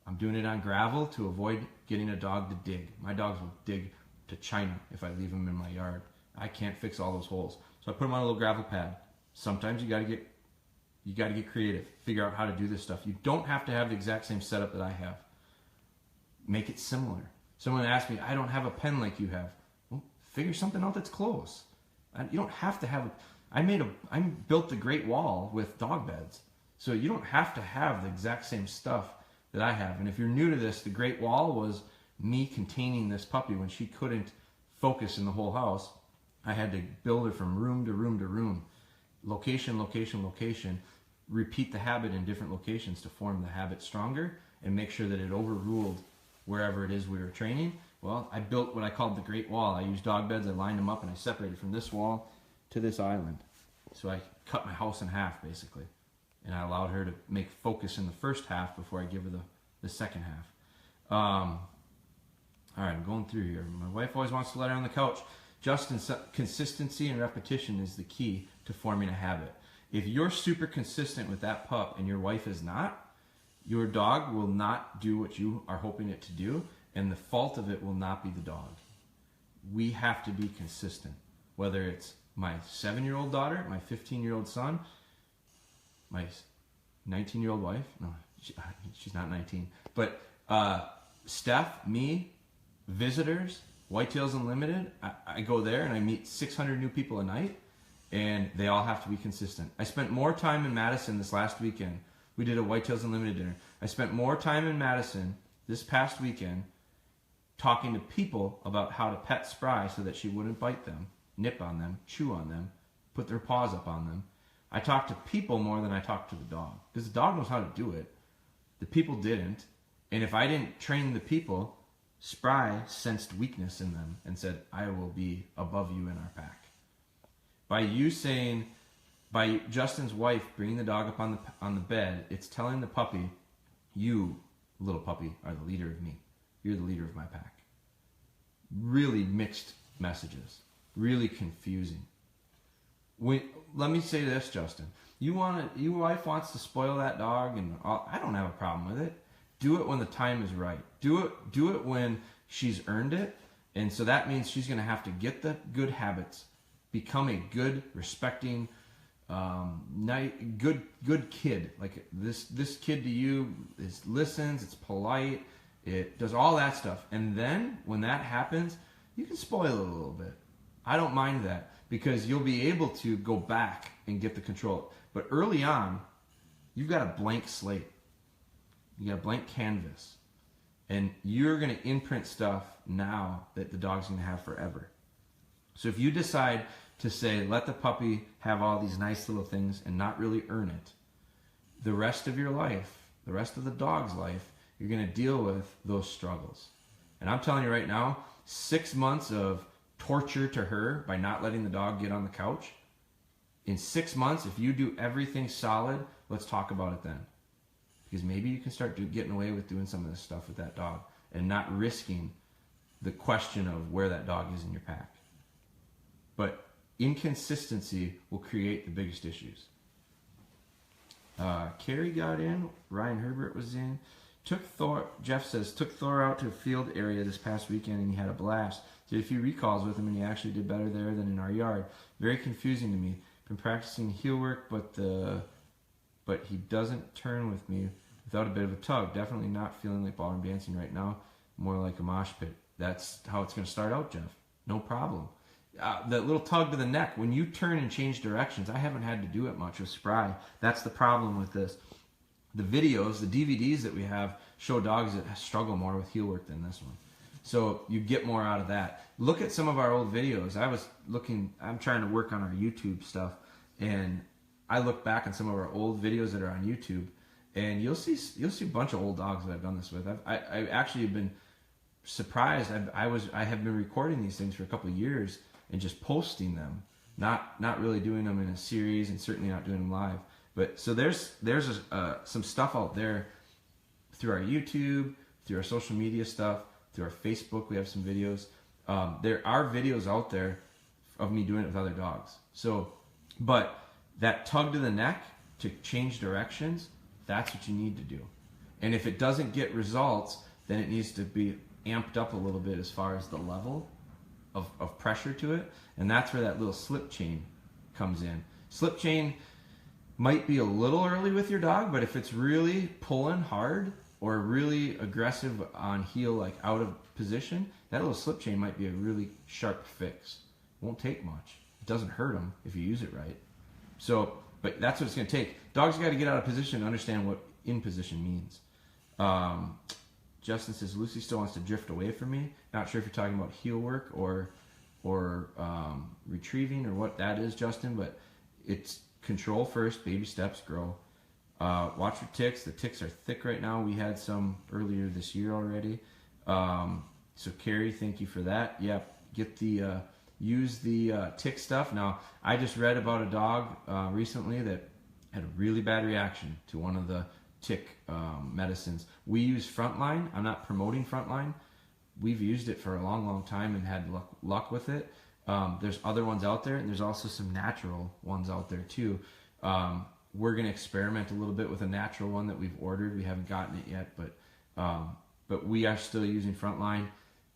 I'm doing it on gravel to avoid getting a dog to dig. My dogs will dig to China if I leave them in my yard. I can't fix all those holes. So I put them on a little gravel pad. Sometimes you got to get creative. Figure out how to do this stuff. You don't have to have the exact same setup that I have. Make it similar. Someone asked me, I don't have a pen like you have. Well, figure something out that's close. You don't have to have I built the Great Wall with dog beds. So you don't have to have the exact same stuff that I have. And if you're new to this, the Great Wall was me containing this puppy when she couldn't focus in the whole house. I had to build her from room to room to room, location, location, location, repeat the habit in different locations to form the habit stronger and make sure that it overruled wherever it is we were training. Well, I built what I called the Great Wall. I used dog beds, I lined them up, and I separated from this wall to this island. So I cut my house in half, basically. And I allowed her to make focus in the first half before I give her the second half. All right, I'm going through here. My wife always wants to let her on the couch. Justin, consistency and repetition is the key to forming a habit. If you're super consistent with that pup and your wife is not, your dog will not do what you are hoping it to do, and the fault of it will not be the dog. We have to be consistent, whether it's my 7-year-old daughter, my 15-year-old son, my 19-year-old wife. No, she's not 19. But Steph, me, visitors, Whitetails Unlimited, I go there and I meet 600 new people a night, and they all have to be consistent. I spent more time in Madison this last weekend. We did a Whitetails Unlimited dinner. I spent more time in Madison this past weekend talking to people about how to pet Spry so that she wouldn't bite them, nip on them, chew on them, put their paws up on them. I talked to people more than I talked to the dog, because the dog knows how to do it. The people didn't. And if I didn't train the people, Spry sensed weakness in them and said, I will be above you in our pack. By Justin's wife bringing the dog up on the bed, it's telling the puppy, you, little puppy, are the leader of me. You're the leader of my pack. Really mixed messages. Really confusing. Let me say this, Justin. Your wife wants to spoil that dog, and I don't have a problem with it. Do it when the time is right. Do it when she's earned it, and so that means she's going to have to get the good habits, become a good, respecting, good kid. Like this kid to you listens, it's polite, it does all that stuff, and then when that happens, you can spoil it a little bit. I don't mind that, because you'll be able to go back and get the control. But early on, you've got a blank slate. You got a blank canvas. And you're going to imprint stuff now that the dog's going to have forever. So if you decide to say, let the puppy have all these nice little things and not really earn it, the rest of your life, the rest of the dog's life, you're going to deal with those struggles. And I'm telling you right now, 6 months of torture to her by not letting the dog get on the couch. In 6 months, if you do everything solid, let's talk about it then. Because maybe you can start getting away with doing some of this stuff with that dog and not risking the question of where that dog is in your pack. But inconsistency will create the biggest issues. Carrie got in. Ryan Herbert was in. Jeff says, took Thor out to a field area this past weekend and he had a blast. Did a few recalls with him and he actually did better there than in our yard. Very confusing to me. Been practicing heel work, but he doesn't turn with me without a bit of a tug. Definitely not feeling like ballroom dancing right now. More like a mosh pit. That's how it's going to start out, Jeff. No problem. That little tug to the neck, when you turn and change directions, I haven't had to do it much with Spry. That's the problem with this. The videos, the DVDs that we have show dogs that struggle more with heel work than this one. So you get more out of that. Look at some of our old videos. I'm trying to work on our YouTube stuff, and I look back at some of our old videos that are on YouTube, and you'll see a bunch of old dogs that I've done this with. I actually have been surprised. I have been recording these things for a couple of years and just posting them, not really doing them in a series, and certainly not doing them live. But so there's some stuff out there through our YouTube, through our social media stuff, through our Facebook. We have some videos. There are videos out there of me doing it with other dogs. So, but that tug to the neck to change directions, that's what you need to do. And if it doesn't get results, then it needs to be amped up a little bit as far as the level of pressure to it. And that's where that little slip chain comes in. Slip chain might be a little early with your dog, but if it's really pulling hard or really aggressive on heel, like out of position, that little slip chain might be a really sharp fix. Won't take much. It doesn't hurt them if you use it right. But that's what it's going to take. Dogs got to get out of position to understand what in position means. Justin says Lucy still wants to drift away from me. Not sure if you're talking about heel work or retrieving or what that is, Justin. But it's control first, baby steps, grow. Watch for ticks. The ticks are thick right now. We had some earlier this year already. So Carrie, thank you for that. Yep, get the use the tick stuff. Now I just read about a dog recently that had a really bad reaction to one of the tick medicines. We use Frontline. I'm not promoting Frontline. We've used it for a long time and had luck with it. There's other ones out there, and there's also some natural ones out there too. We're going to experiment a little bit with a natural one that we've ordered. We haven't gotten it yet, but we are still using Frontline.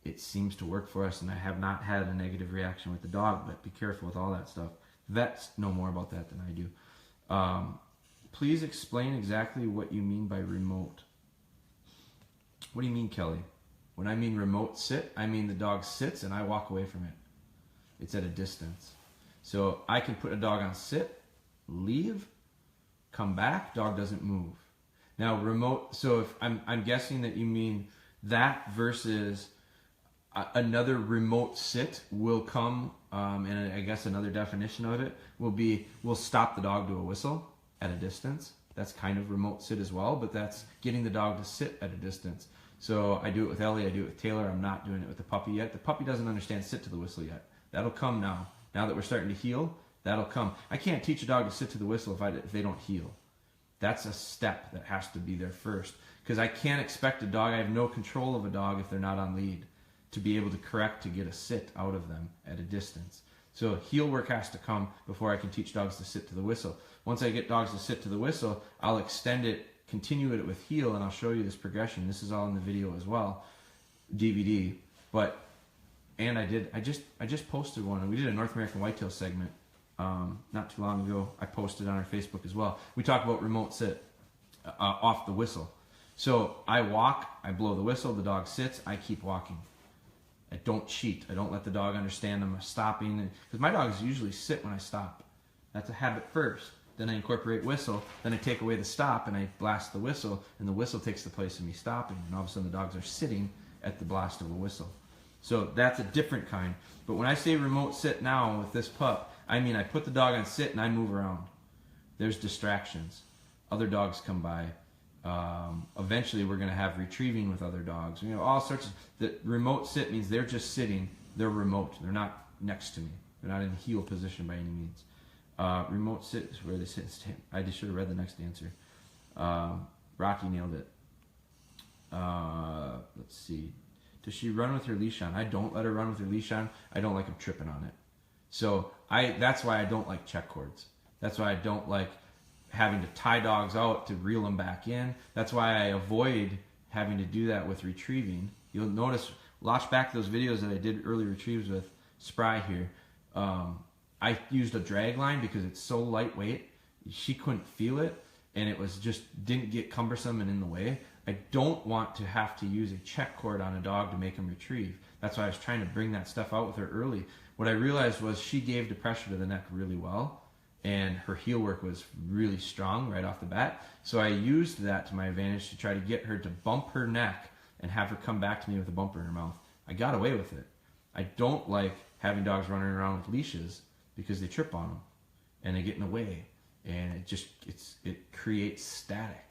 It seems to work for us, and I have not had a negative reaction with the dog, but be careful with all that stuff. Vets know more about that than I do. Please explain exactly what you mean by remote. What do you mean, Kelly? When I mean remote sit, I mean the dog sits and I walk away from it. It's at a distance. So I can put a dog on sit, leave, come back, dog doesn't move. Now remote, so if I'm guessing that you mean that versus another remote sit will come, and I guess another definition of it will be, we'll stop the dog to a whistle at a distance. That's kind of remote sit as well, but that's getting the dog to sit at a distance. So I do it with Ellie, I do it with Taylor. I'm not doing it with the puppy yet. The puppy doesn't understand sit to the whistle yet. That'll come now. Now that we're starting to heel, that'll come. I can't teach a dog to sit to the whistle if they don't heel. That's a step that has to be there first, because I can't expect a dog, I have no control of a dog if they're not on lead, to be able to correct to get a sit out of them at a distance. So heel work has to come before I can teach dogs to sit to the whistle. Once I get dogs to sit to the whistle, I'll extend it, continue it with heel, and I'll show you this progression. This is all in the video as well, DVD. And I just posted one. We did a North American Whitetail segment not too long ago. I posted on our Facebook as well. We talk about remote sit off the whistle. So I walk, I blow the whistle, the dog sits, I keep walking. I don't cheat. I don't let the dog understand I'm stopping. Because my dogs usually sit when I stop. That's a habit first. Then I incorporate whistle. Then I take away the stop and I blast the whistle. And the whistle takes the place of me stopping. And all of a sudden the dogs are sitting at the blast of a whistle. So that's a different kind. But when I say remote sit now with this pup, I mean I put the dog on sit and I move around. There's distractions. Other dogs come by. Eventually we're going to have retrieving with other dogs. You know, all sorts of... The remote sit means they're just sitting. They're remote. They're not next to me. They're not in heel position by any means. Remote sit is where they sit and stand. I just should have read the next answer. Rocky nailed it. Let's see. Does she run with her leash on? I don't let her run with her leash on. I don't like them tripping on it. So that's why I don't like check cords. That's why I don't like having to tie dogs out to reel them back in. That's why I avoid having to do that with retrieving. You'll notice, watch back those videos that I did early retrieves with Spry here. I used a drag line because it's so lightweight. She couldn't feel it, and it was just didn't get cumbersome and in the way. I don't want to have to use a check cord on a dog to make him retrieve. That's why I was trying to bring that stuff out with her early. What I realized was she gave the pressure to the neck really well, and her heel work was really strong right off the bat. So I used that to my advantage to try to get her to bump her neck and have her come back to me with a bumper in her mouth. I got away with it. I don't like having dogs running around with leashes because they trip on them and they get in the way, and it creates static.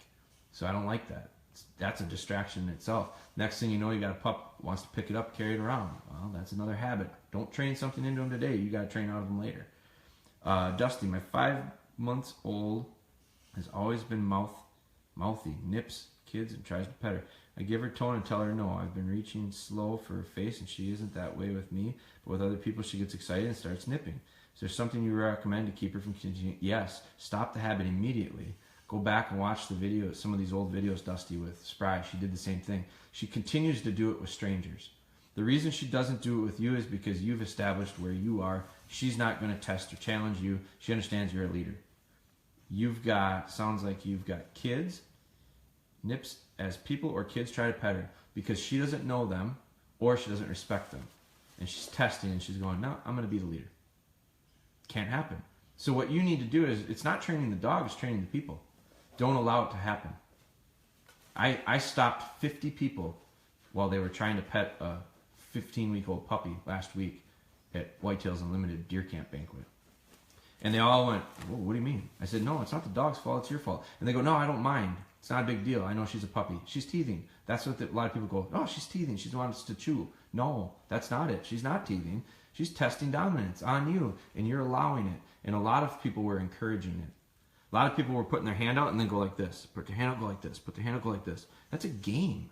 So I don't like that. That's a distraction in itself. Next thing you know, you got a pup wants to pick it up, carry it around. Well, that's another habit. Don't train something into them today. You got to train out of them later. Dusty, my 5 months old has always been mouthy, nips kids and tries to pet her. I give her tone and tell her no. I've been reaching slow for her face, and she isn't that way with me. But with other people, she gets excited and starts nipping. Is there something you recommend to keep her from continuing? Yes. Stop the habit immediately. Go back and watch the video, some of these old videos, Dusty, with Spry. She did the same thing. She continues to do it with strangers. The reason she doesn't do it with you is because you've established where you are. She's not going to test or challenge you. She understands you're a leader. Sounds like you've got kids, nips as people or kids try to pet her because she doesn't know them or she doesn't respect them. And she's testing and she's going, no, I'm going to be the leader. Can't happen. So what you need to do is, it's not training the dog, it's training the people. Don't allow it to happen. I stopped 50 people while they were trying to pet a 15-week-old puppy last week at Whitetails Unlimited Deer Camp Banquet. And they all went, "Whoa, what do you mean?" I said, "No, it's not the dog's fault, it's your fault." And they go, "No, I don't mind. It's not a big deal. I know she's a puppy. She's teething." That's what a lot of people go, "Oh, she's teething. She wants to chew." No, that's not it. She's not teething. She's testing dominance on you, and you're allowing it. And a lot of people were encouraging it. A lot of people were putting their hand out and then go like this. Put their hand out, go like this. Put their hand out, go like this. That's a game.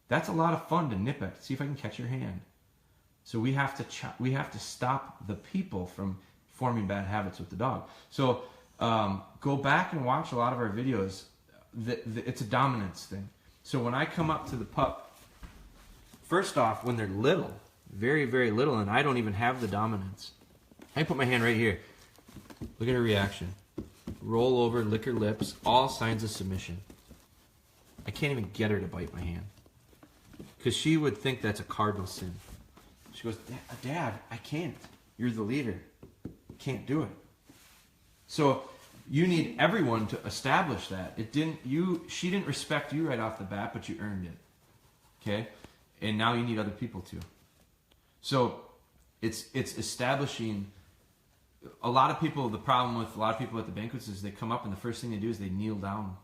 That's a lot of fun to nip at. See if I can catch your hand. So we have to stop the people from forming bad habits with the dog. So go back and watch a lot of our videos. It's a dominance thing. So when I come up to the pup, first off, when they're little, very, very little, and I don't even have the dominance, I put my hand right here. Look at her reaction. Roll over, lick her lips, all signs of submission. I can't even get her to bite my hand, because she would think that's a cardinal sin. She goes, "Dad, I can't. You're the leader. Can't do it." So you need everyone to establish that. She didn't respect you right off the bat, but you earned it. Okay? And now you need other people to. So it's establishing. A lot of people, the problem with a lot of people at the banquets is they come up and the first thing they do is they kneel down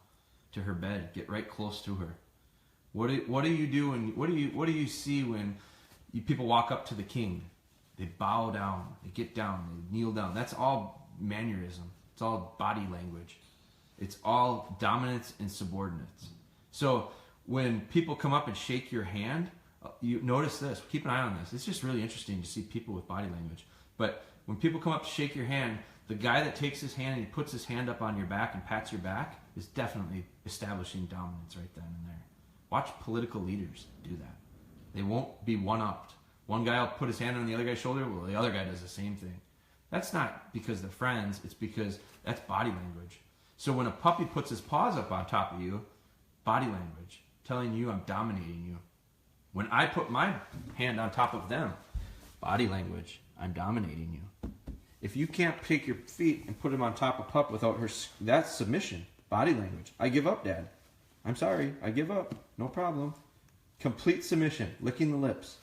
to her bed, get right close to her. What do you do and what do you see when people walk up to the king? They bow down, they get down, they kneel down. That's all mannerism. It's all body language. It's all dominance and subordinates. So when people come up and shake your hand, you notice this. Keep an eye on this. It's just really interesting to see people with body language. But when people come up to shake your hand, the guy that takes his hand and he puts his hand up on your back and pats your back is definitely establishing dominance right then and there. Watch political leaders do that. They won't be one-upped. One guy will put his hand on the other guy's shoulder, well, the other guy does the same thing. That's not because they're friends, it's because that's body language. So when a puppy puts his paws up on top of you, body language, telling you I'm dominating you. When I put my hand on top of them, body language, I'm dominating you. If you can't take your feet and put them on top of pup without her, that's submission, body language. I give up, Dad. I'm sorry, I give up. No problem. Complete submission, licking the lips.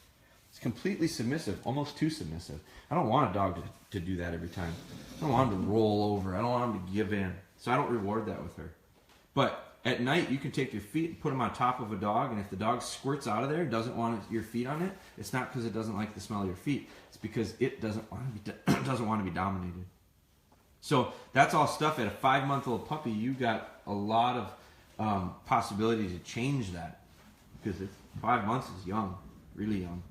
It's completely submissive, almost too submissive. I don't want a dog to do that every time. I don't want him to roll over. I don't want him to give in. So I don't reward that with her. But at night, you can take your feet and put them on top of a dog, and if the dog squirts out of there, doesn't want your feet on it, it's not because it doesn't like the smell of your feet. It's because it doesn't want to be dominated. So that's all stuff. At a 5-month-old puppy, you got a lot of possibility to change that, because 5 months is young, really young.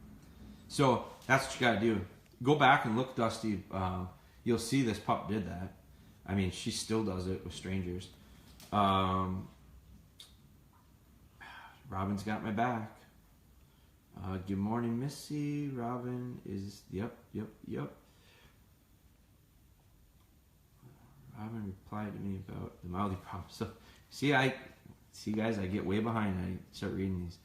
So that's what you got to do. Go back and look, Dusty. You'll see this pup did that. I mean, she still does it with strangers. Robin's got my back. Good morning, Missy. Robin is, yep. Robin replied to me about the mouthy problem. So, guys, I get way behind. I start reading these.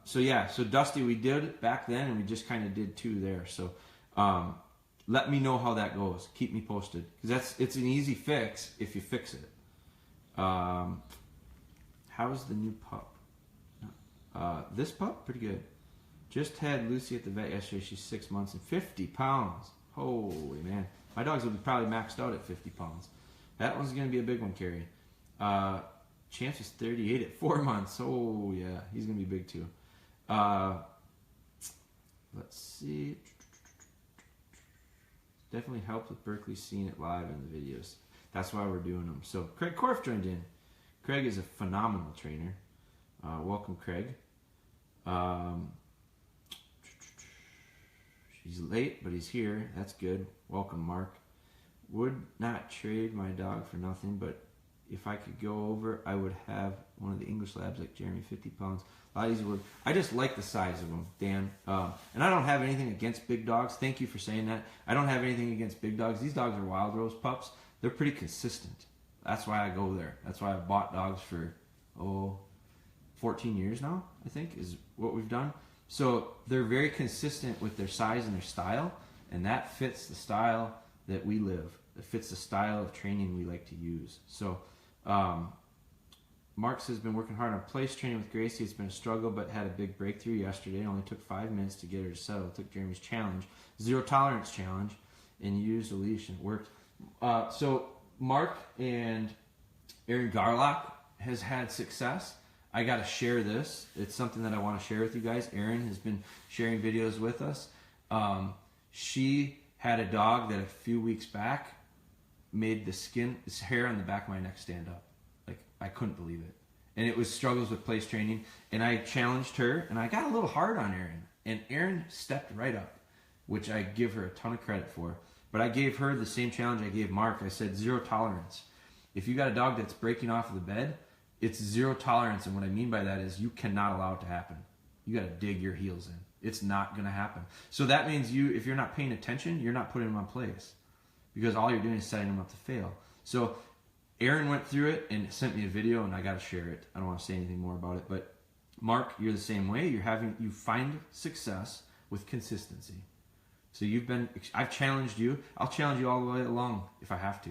So Dusty, we did it back then, and we just kind of did 2 there. So, let me know how that goes. Keep me posted, because it's an easy fix if you fix it. How's the new pup? This pup, pretty good. Just had Lucy at the vet yesterday. She's 6 months and 50 pounds. Holy man. My dogs will be probably maxed out at 50 pounds. That one's going to be a big one, Carrie. Chance is 38 at 4 months. Oh, yeah. He's going to be big, too. Let's see. Definitely helped with Berkeley seeing it live in the videos. That's why we're doing them. So, Craig Korf joined in. Craig is a phenomenal trainer. Welcome, Craig. He's late, but he's here. That's good. Welcome, Mark. Would not trade my dog for nothing, but if I could go over, I would have one of the English Labs like Jeremy, 50 pounds. A lot easier. I just like the size of them, Dan. And I don't have anything against big dogs. Thank you for saying that. I don't have anything against big dogs. These dogs are Wild Rose pups. They're pretty consistent. That's why I go there. That's why I've bought dogs for, 14 years now, I think, is what we've done. So they're very consistent with their size and their style, and that fits the style that we live. that fits the style of training we like to use. So Mark has been working hard on place training with Gracie. It's been a struggle, but had a big breakthrough yesterday. It only took 5 minutes to get her to settle. It took Jeremy's challenge, 0 tolerance challenge, and used a leash, and it worked. So Mark and Aaron Garlock has had success. I got to share this. It's something that I want to share with you guys. Aaron has been sharing videos with us. She had a dog that a few weeks back made this hair on the back of my neck stand up. Like, I couldn't believe it. And it was struggles with place training. And I challenged her, and I got a little hard on Aaron. And Aaron stepped right up, which I give her a ton of credit for. But I gave her the same challenge I gave Mark. I said 0 tolerance. If you got a dog that's breaking off of the bed, it's 0 tolerance. And what I mean by that is you cannot allow it to happen. You got to dig your heels in. It's not going to happen. So that means if you're not paying attention, you're not putting them on place. Because all you're doing is setting them up to fail. So Aaron went through it and sent me a video, and I got to share it. I don't want to say anything more about it. But Mark, you're the same way. You find success with consistency. So I've challenged you. I'll challenge you all the way along if I have to.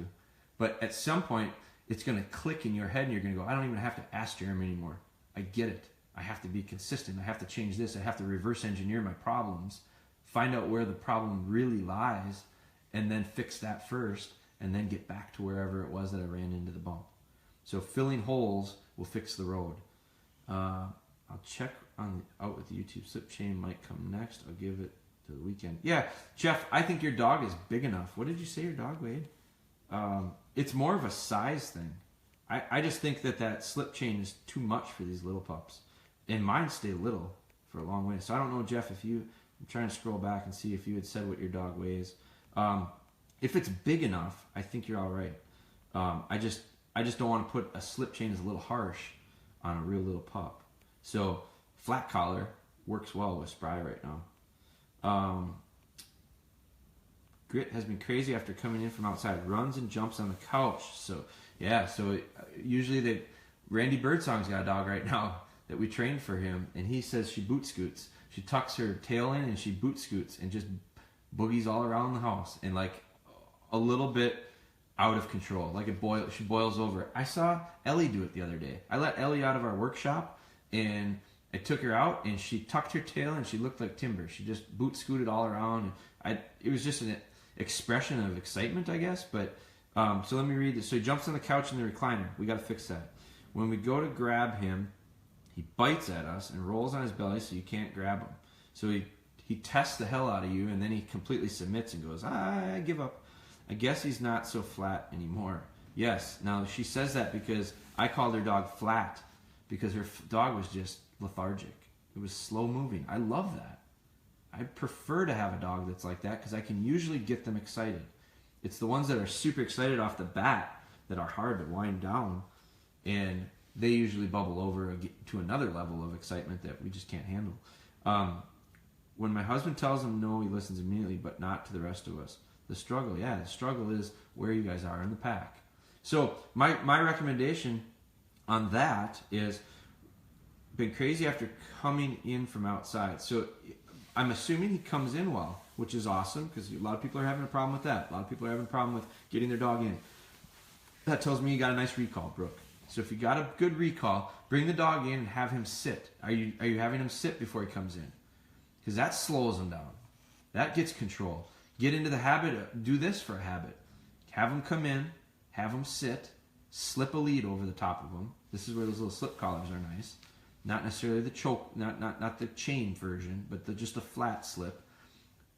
But at some point, it's going to click in your head, and you're going to go, I don't even have to ask Jeremy anymore. I get it. I have to be consistent. I have to change this. I have to reverse engineer my problems, find out where the problem really lies, and then fix that first, and then get back to wherever it was that I ran into the bump. So filling holes will fix the road. I'll check out with the YouTube. Slip chain might come next. I'll give it to the weekend. Yeah, Jeff, I think your dog is big enough. What did you say your dog weighed? It's more of a size thing. I just think that slip chain is too much for these little pups. And mine stay little for a long way. So I don't know, Jeff, I'm trying to scroll back and see if you had said what your dog weighs. If it's big enough, I think you're all right. I just don't want to put a slip chain as a little harsh on a real little pup. So flat collar works well with Spry right now. Grit has been crazy after coming in from outside. Runs and jumps on the couch. So yeah, usually Randy Birdsong's got a dog right now that we trained for him, and he says she boot scoots. She tucks her tail in and she boot scoots and just boogies all around the house, and like a little bit out of control, like she boils over. I saw Ellie do it the other day. I let Ellie out of our workshop, and I took her out, and she tucked her tail, and she looked like timber. She just boot scooted all around. It was just an expression of excitement, I guess. But so let me read this. So he jumps on the couch in the recliner. We got to fix that. When we go to grab him, he bites at us and rolls on his belly so you can't grab him. So he tests the hell out of you, and then he completely submits and goes, I give up. I guess he's not so flat anymore. Yes. Now, she says that because I called her dog flat because her dog was just lethargic. It was slow moving. I love that. I prefer to have a dog that's like that because I can usually get them excited. It's the ones that are super excited off the bat that are hard to wind down, and they usually bubble over to another level of excitement that we just can't handle. When my husband tells him no, he listens immediately, but not to the rest of us. The struggle is where you guys are in the pack. So my recommendation on that is been crazy after coming in from outside. So I'm assuming he comes in well, which is awesome because a lot of people are having a problem with that. A lot of people are having a problem with getting their dog in. That tells me you got a nice recall, Brooke. So if you got a good recall, bring the dog in and have him sit. Are you having him sit before he comes in? Because that slows him down. That gets control. Get into the habit. Do this for a habit. Have him come in, have him sit, slip a lead over the top of him. This is where those little slip collars are nice. Not necessarily the choke, not the chain version, but just a flat slip.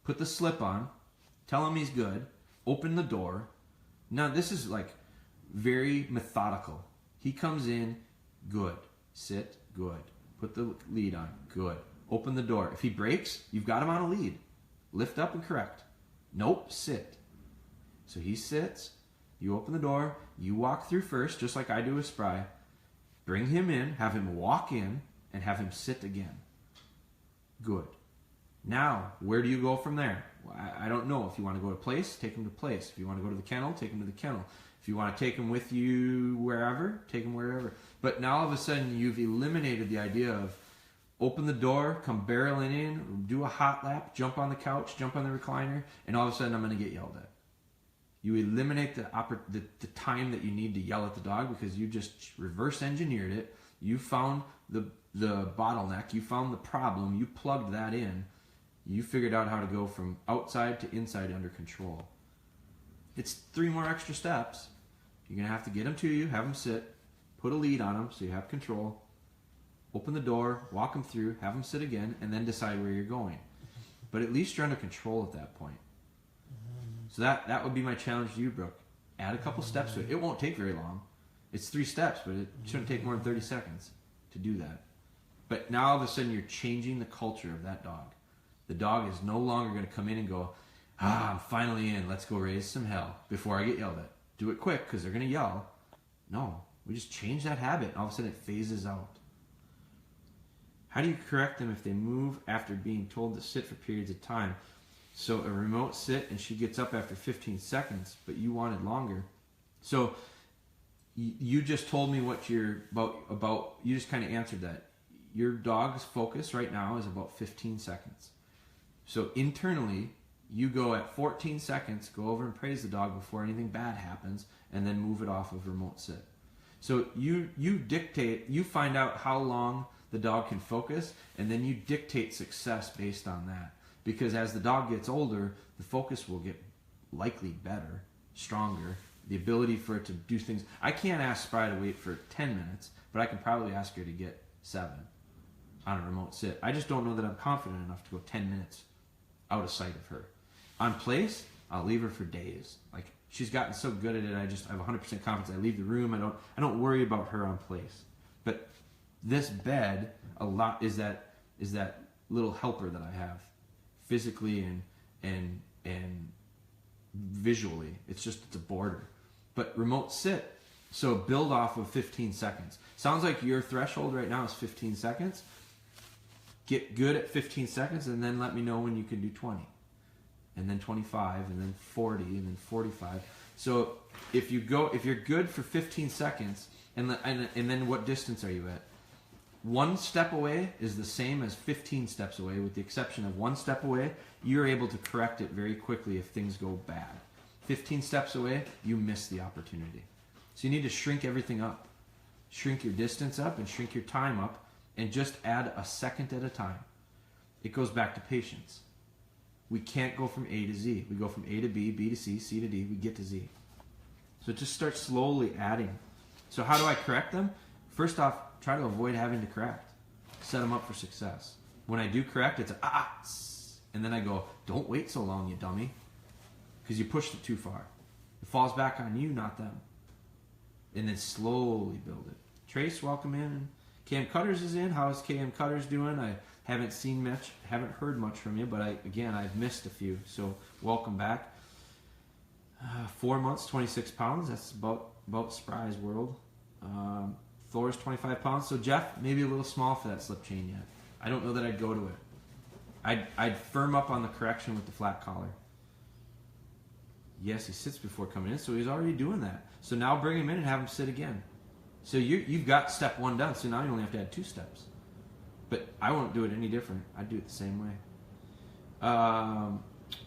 Put the slip on. Tell him he's good. Open the door. Now this is like very methodical. He comes in, good. Sit, good. Put the lead on, good. Open the door. If he breaks, you've got him on a lead. Lift up and correct. Nope, sit. So he sits. You open the door. You walk through first, just like I do with Spry. Bring him in, have him walk in, and have him sit again. Good. Now, where do you go from there? Well, I don't know. If you want to go to place, take him to place. If you want to go to the kennel, take him to the kennel. If you want to take him with you wherever, take him wherever. But now all of a sudden you've eliminated the idea of open the door, come barreling in, do a hot lap, jump on the couch, jump on the recliner, and all of a sudden I'm going to get yelled at. You eliminate the time that you need to yell at the dog because you just reverse engineered it. You found the bottleneck. You found the problem. You plugged that in. You figured out how to go from outside to inside under control. It's 3 more extra steps. You're going to have to get them to you, have them sit, put a lead on them so you have control, open the door, walk them through, have them sit again, and then decide where you're going. But at least you're under control at that point. So that would be my challenge to you, Brooke. Add a couple steps to it. It won't take very long. It's 3 steps, but it shouldn't take more than 30 seconds to do that. But now all of a sudden you're changing the culture of that dog. The dog is no longer going to come in and go, I'm finally in, let's go raise some hell before I get yelled at. Do it quick because they're going to yell. No, we just change that habit and all of a sudden it phases out. How do you correct them if they move after being told to sit for periods of time? So a remote sit and she gets up after 15 seconds, but you wanted longer. So you just told me what you're about, you just kind of answered that. Your dog's focus right now is about 15 seconds. So internally, you go at 14 seconds, go over and praise the dog before anything bad happens, and then move it off of remote sit. So you dictate, you find out how long the dog can focus, and then you dictate success based on that. Because as the dog gets older, the focus will get likely better, stronger, the ability for it to do things. I can't ask Spry to wait for 10 minutes, but I can probably ask her to get 7 on a remote sit. I just don't know that I'm confident enough to go 10 minutes out of sight of her. On place, I'll leave her for days. Like, she's gotten so good at it, I have 100% confidence. I leave the room, I don't worry about her on place. But this bed a lot is that little helper that I have, physically and visually. It's a border. But remote sit, so build off of 15 seconds. Sounds like your threshold right now is 15 seconds. Get good at 15 seconds and then let me know when you can do 20. And then 25, and then 40, and then 45. So if you're good for 15 seconds, and then what distance are you at? 1 step away is the same as 15 steps away, with the exception of 1 step away, you're able to correct it very quickly if things go bad. 15 steps away, you miss the opportunity. So you need to shrink everything up. Shrink your distance up and shrink your time up, and just add a second at a time. It goes back to patience. We can't go from A to Z. We go from A to B, B to C, C to D, we get to Z. So just start slowly adding. So how do I correct them? First off, try to avoid having to correct. Set them up for success. When I do correct, it's and then I go, don't wait so long, you dummy. Because you pushed it too far. It falls back on you, not them. And then slowly build it. Trace, welcome in. Cam Cutters is in. How's Cam Cutters doing? I haven't seen much, haven't heard much from you, but I've missed a few. So welcome back. 4 months, 26 pounds. That's about Spry's world. Thor's 25 pounds. So Jeff, maybe a little small for that slip chain yet. I don't know that I'd go to it. I'd firm up on the correction with the flat collar. Yes, he sits before coming in, so he's already doing that. So now bring him in and have him sit again. So you've got step 1 done, so now you only have to add 2 steps. But I won't do it any different. I'd do it the same way.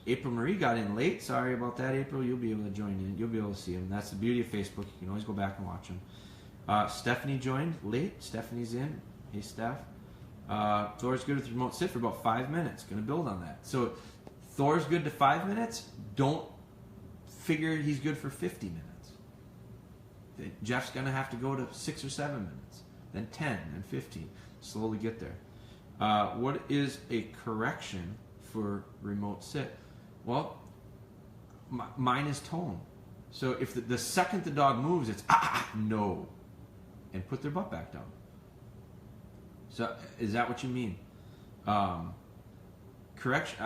April Marie got in late. Sorry about that, April. You'll be able to join in. You'll be able to see him. That's the beauty of Facebook. You can always go back and watch him. Stephanie joined late. Stephanie's in. Hey, Steph. Thor's good with remote sit for about 5 minutes. Going to build on that. So Thor's good to 5 minutes. Don't figure he's good for 50 minutes. Jeff's going to have to go to 6 or 7 minutes, then 10, then 15. Slowly get there. What is a correction for remote sit? Well, mine is tone. So if the second the dog moves, it's no, and put their butt back down. So is that what you mean? Correction.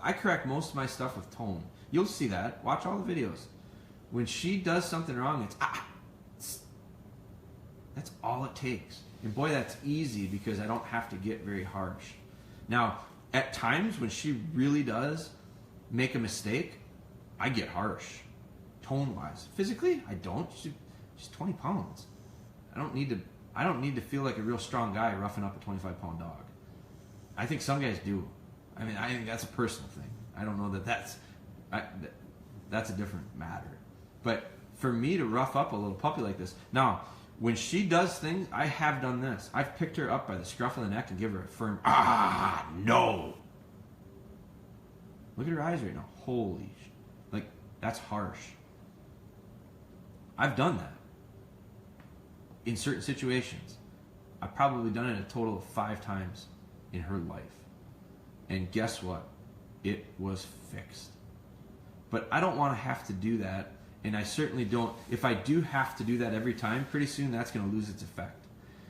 I correct most of my stuff with tone. You'll see that. Watch all the videos. When she does something wrong, it's that's all it takes. And boy, that's easy because I don't have to get very harsh. Now, at times when she really does make a mistake, I get harsh, tone-wise. Physically, I don't. She's 20 pounds. I don't need to feel like a real strong guy roughing up a 25-pound dog. I think some guys do. I mean, I think that's a personal thing. I don't know that that's... that's a different matter. But for me to rough up a little puppy like this, now, when she does things, I have done this. I've picked her up by the scruff of the neck and give her a firm, no. Look at her eyes right now. Holy, like, that's harsh. I've done that in certain situations. I've probably done it a total of 5 times in her life. And guess what? It was fixed. But I don't want to have to do that, and I certainly don't. If I do have to do that every time, pretty soon that's going to lose its effect.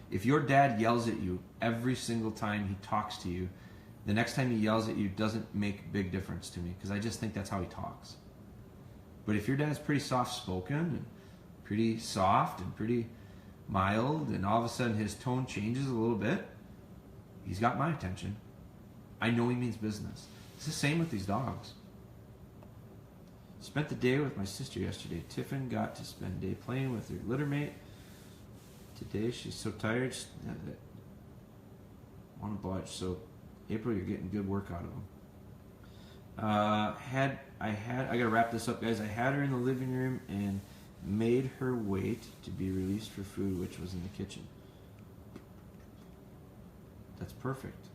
If your dad yells at you every single time he talks to you, the next time he yells at you doesn't make a big difference to me, because I just think that's how he talks. But if your dad's pretty soft-spoken and pretty soft and pretty mild, and all of a sudden his tone changes a little bit, he's got my attention. I know he means business. It's the same with these dogs. Spent the day with my sister yesterday. Tiffin got to spend the day playing with her litter mate. Today she's so tired. Want to watch. So April, you're getting good work out of them. I gotta wrap this up, guys. I had her in the living room and made her wait to be released for food, which was in the kitchen. That's perfect.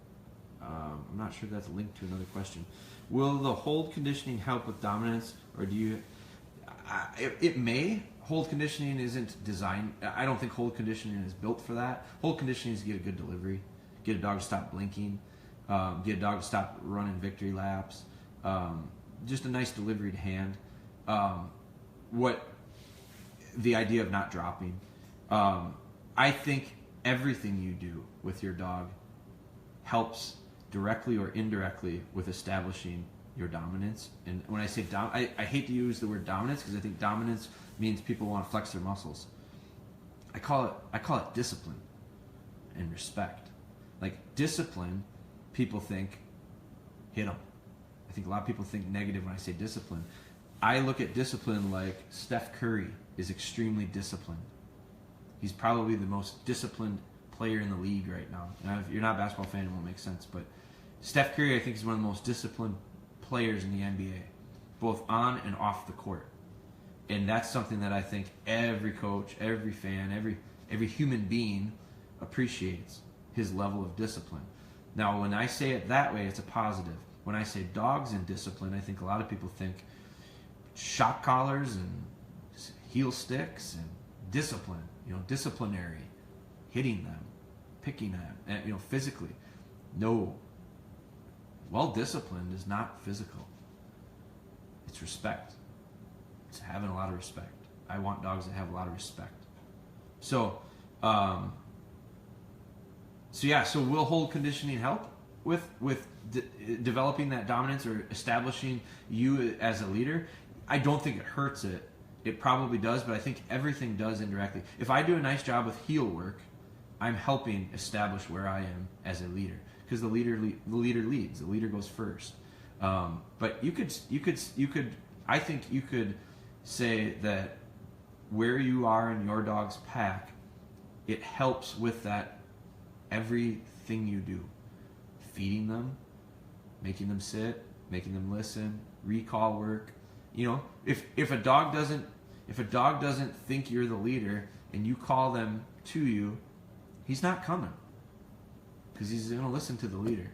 I'm not sure that's linked to another question. Will the hold conditioning help with dominance, or do you? It may. Hold conditioning isn't designed. I don't think hold conditioning is built for that. Hold conditioning is to get a good delivery, get a dog to stop blinking, get a dog to stop running victory laps. Just a nice delivery to hand. What the idea of not dropping. I think everything you do with your dog helps directly or indirectly with establishing your dominance. And when I say I hate to use the word dominance, because I think dominance means people want to flex their muscles. I call it discipline and respect. Like, discipline, people think hit them. I think a lot of people think negative when I say discipline. I look at discipline like Steph Curry is extremely disciplined. He's probably the most disciplined player in the league right now. Now, if you're not a basketball fan, it won't make sense, but Steph Curry, I think, is one of the most disciplined players in the NBA, both on and off the court. And that's something that I think every coach, every fan, every human being appreciates, his level of discipline. Now, when I say it that way, it's a positive. When I say dogs and discipline, I think a lot of people think shock collars and heel sticks and discipline, disciplinary, hitting them, picking them, and, physically. No. Well-disciplined is not physical. It's respect. It's having a lot of respect. I want dogs that have a lot of respect. So will hold conditioning help with developing that dominance or establishing you as a leader? I don't think it hurts it. It probably does, but I think everything does indirectly. If I do a nice job with heel work, I'm helping establish where I am as a leader, because the leader leads. The leader goes first. But you could. I think you could say that where you are in your dog's pack, it helps with that. Everything you do, feeding them, making them sit, making them listen, recall work. If a dog doesn't think you're the leader and you call them to you, he's not coming, because he's going to listen to the leader.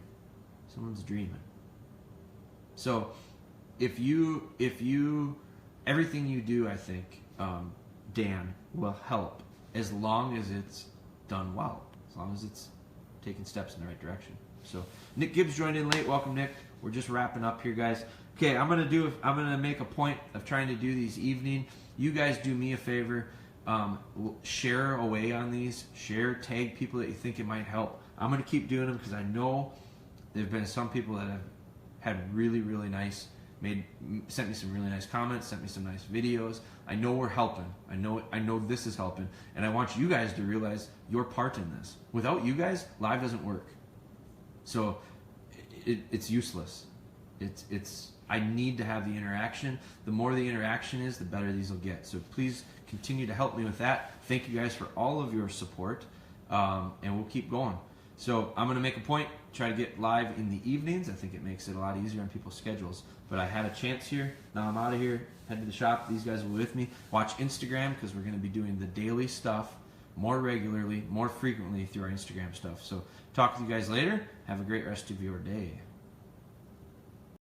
Someone's dreaming. So if you everything you do, I think, Dan, will help as long as it's done well, as long as it's taking steps in the right direction. So Nick Gibbs joined in late. Welcome, Nick. We're just wrapping up here, guys. Okay, I'm gonna make a point of trying to do these evening. You guys do me a favor. Share away on these. Tag people that you think it might help. I'm going to keep doing them, because I know there have been some people that have had really, really nice, sent me some really nice comments, sent me some nice videos. I know we're helping. I know this is helping, and I want you guys to realize your part in this. Without you guys, live doesn't work. So it's useless. I need to have the interaction. The more the interaction is, the better these will get. So please continue to help me with that. Thank you guys for all of your support, and we'll keep going. So I'm going to make a point. try to get live in the evenings. I think it makes it a lot easier on people's schedules. But I had a chance here. Now I'm out of here. Head to the shop. These guys will be with me. Watch Instagram because we're going to be doing the daily stuff more regularly, more frequently through our Instagram stuff. So talk with you guys later. Have a great rest of your day.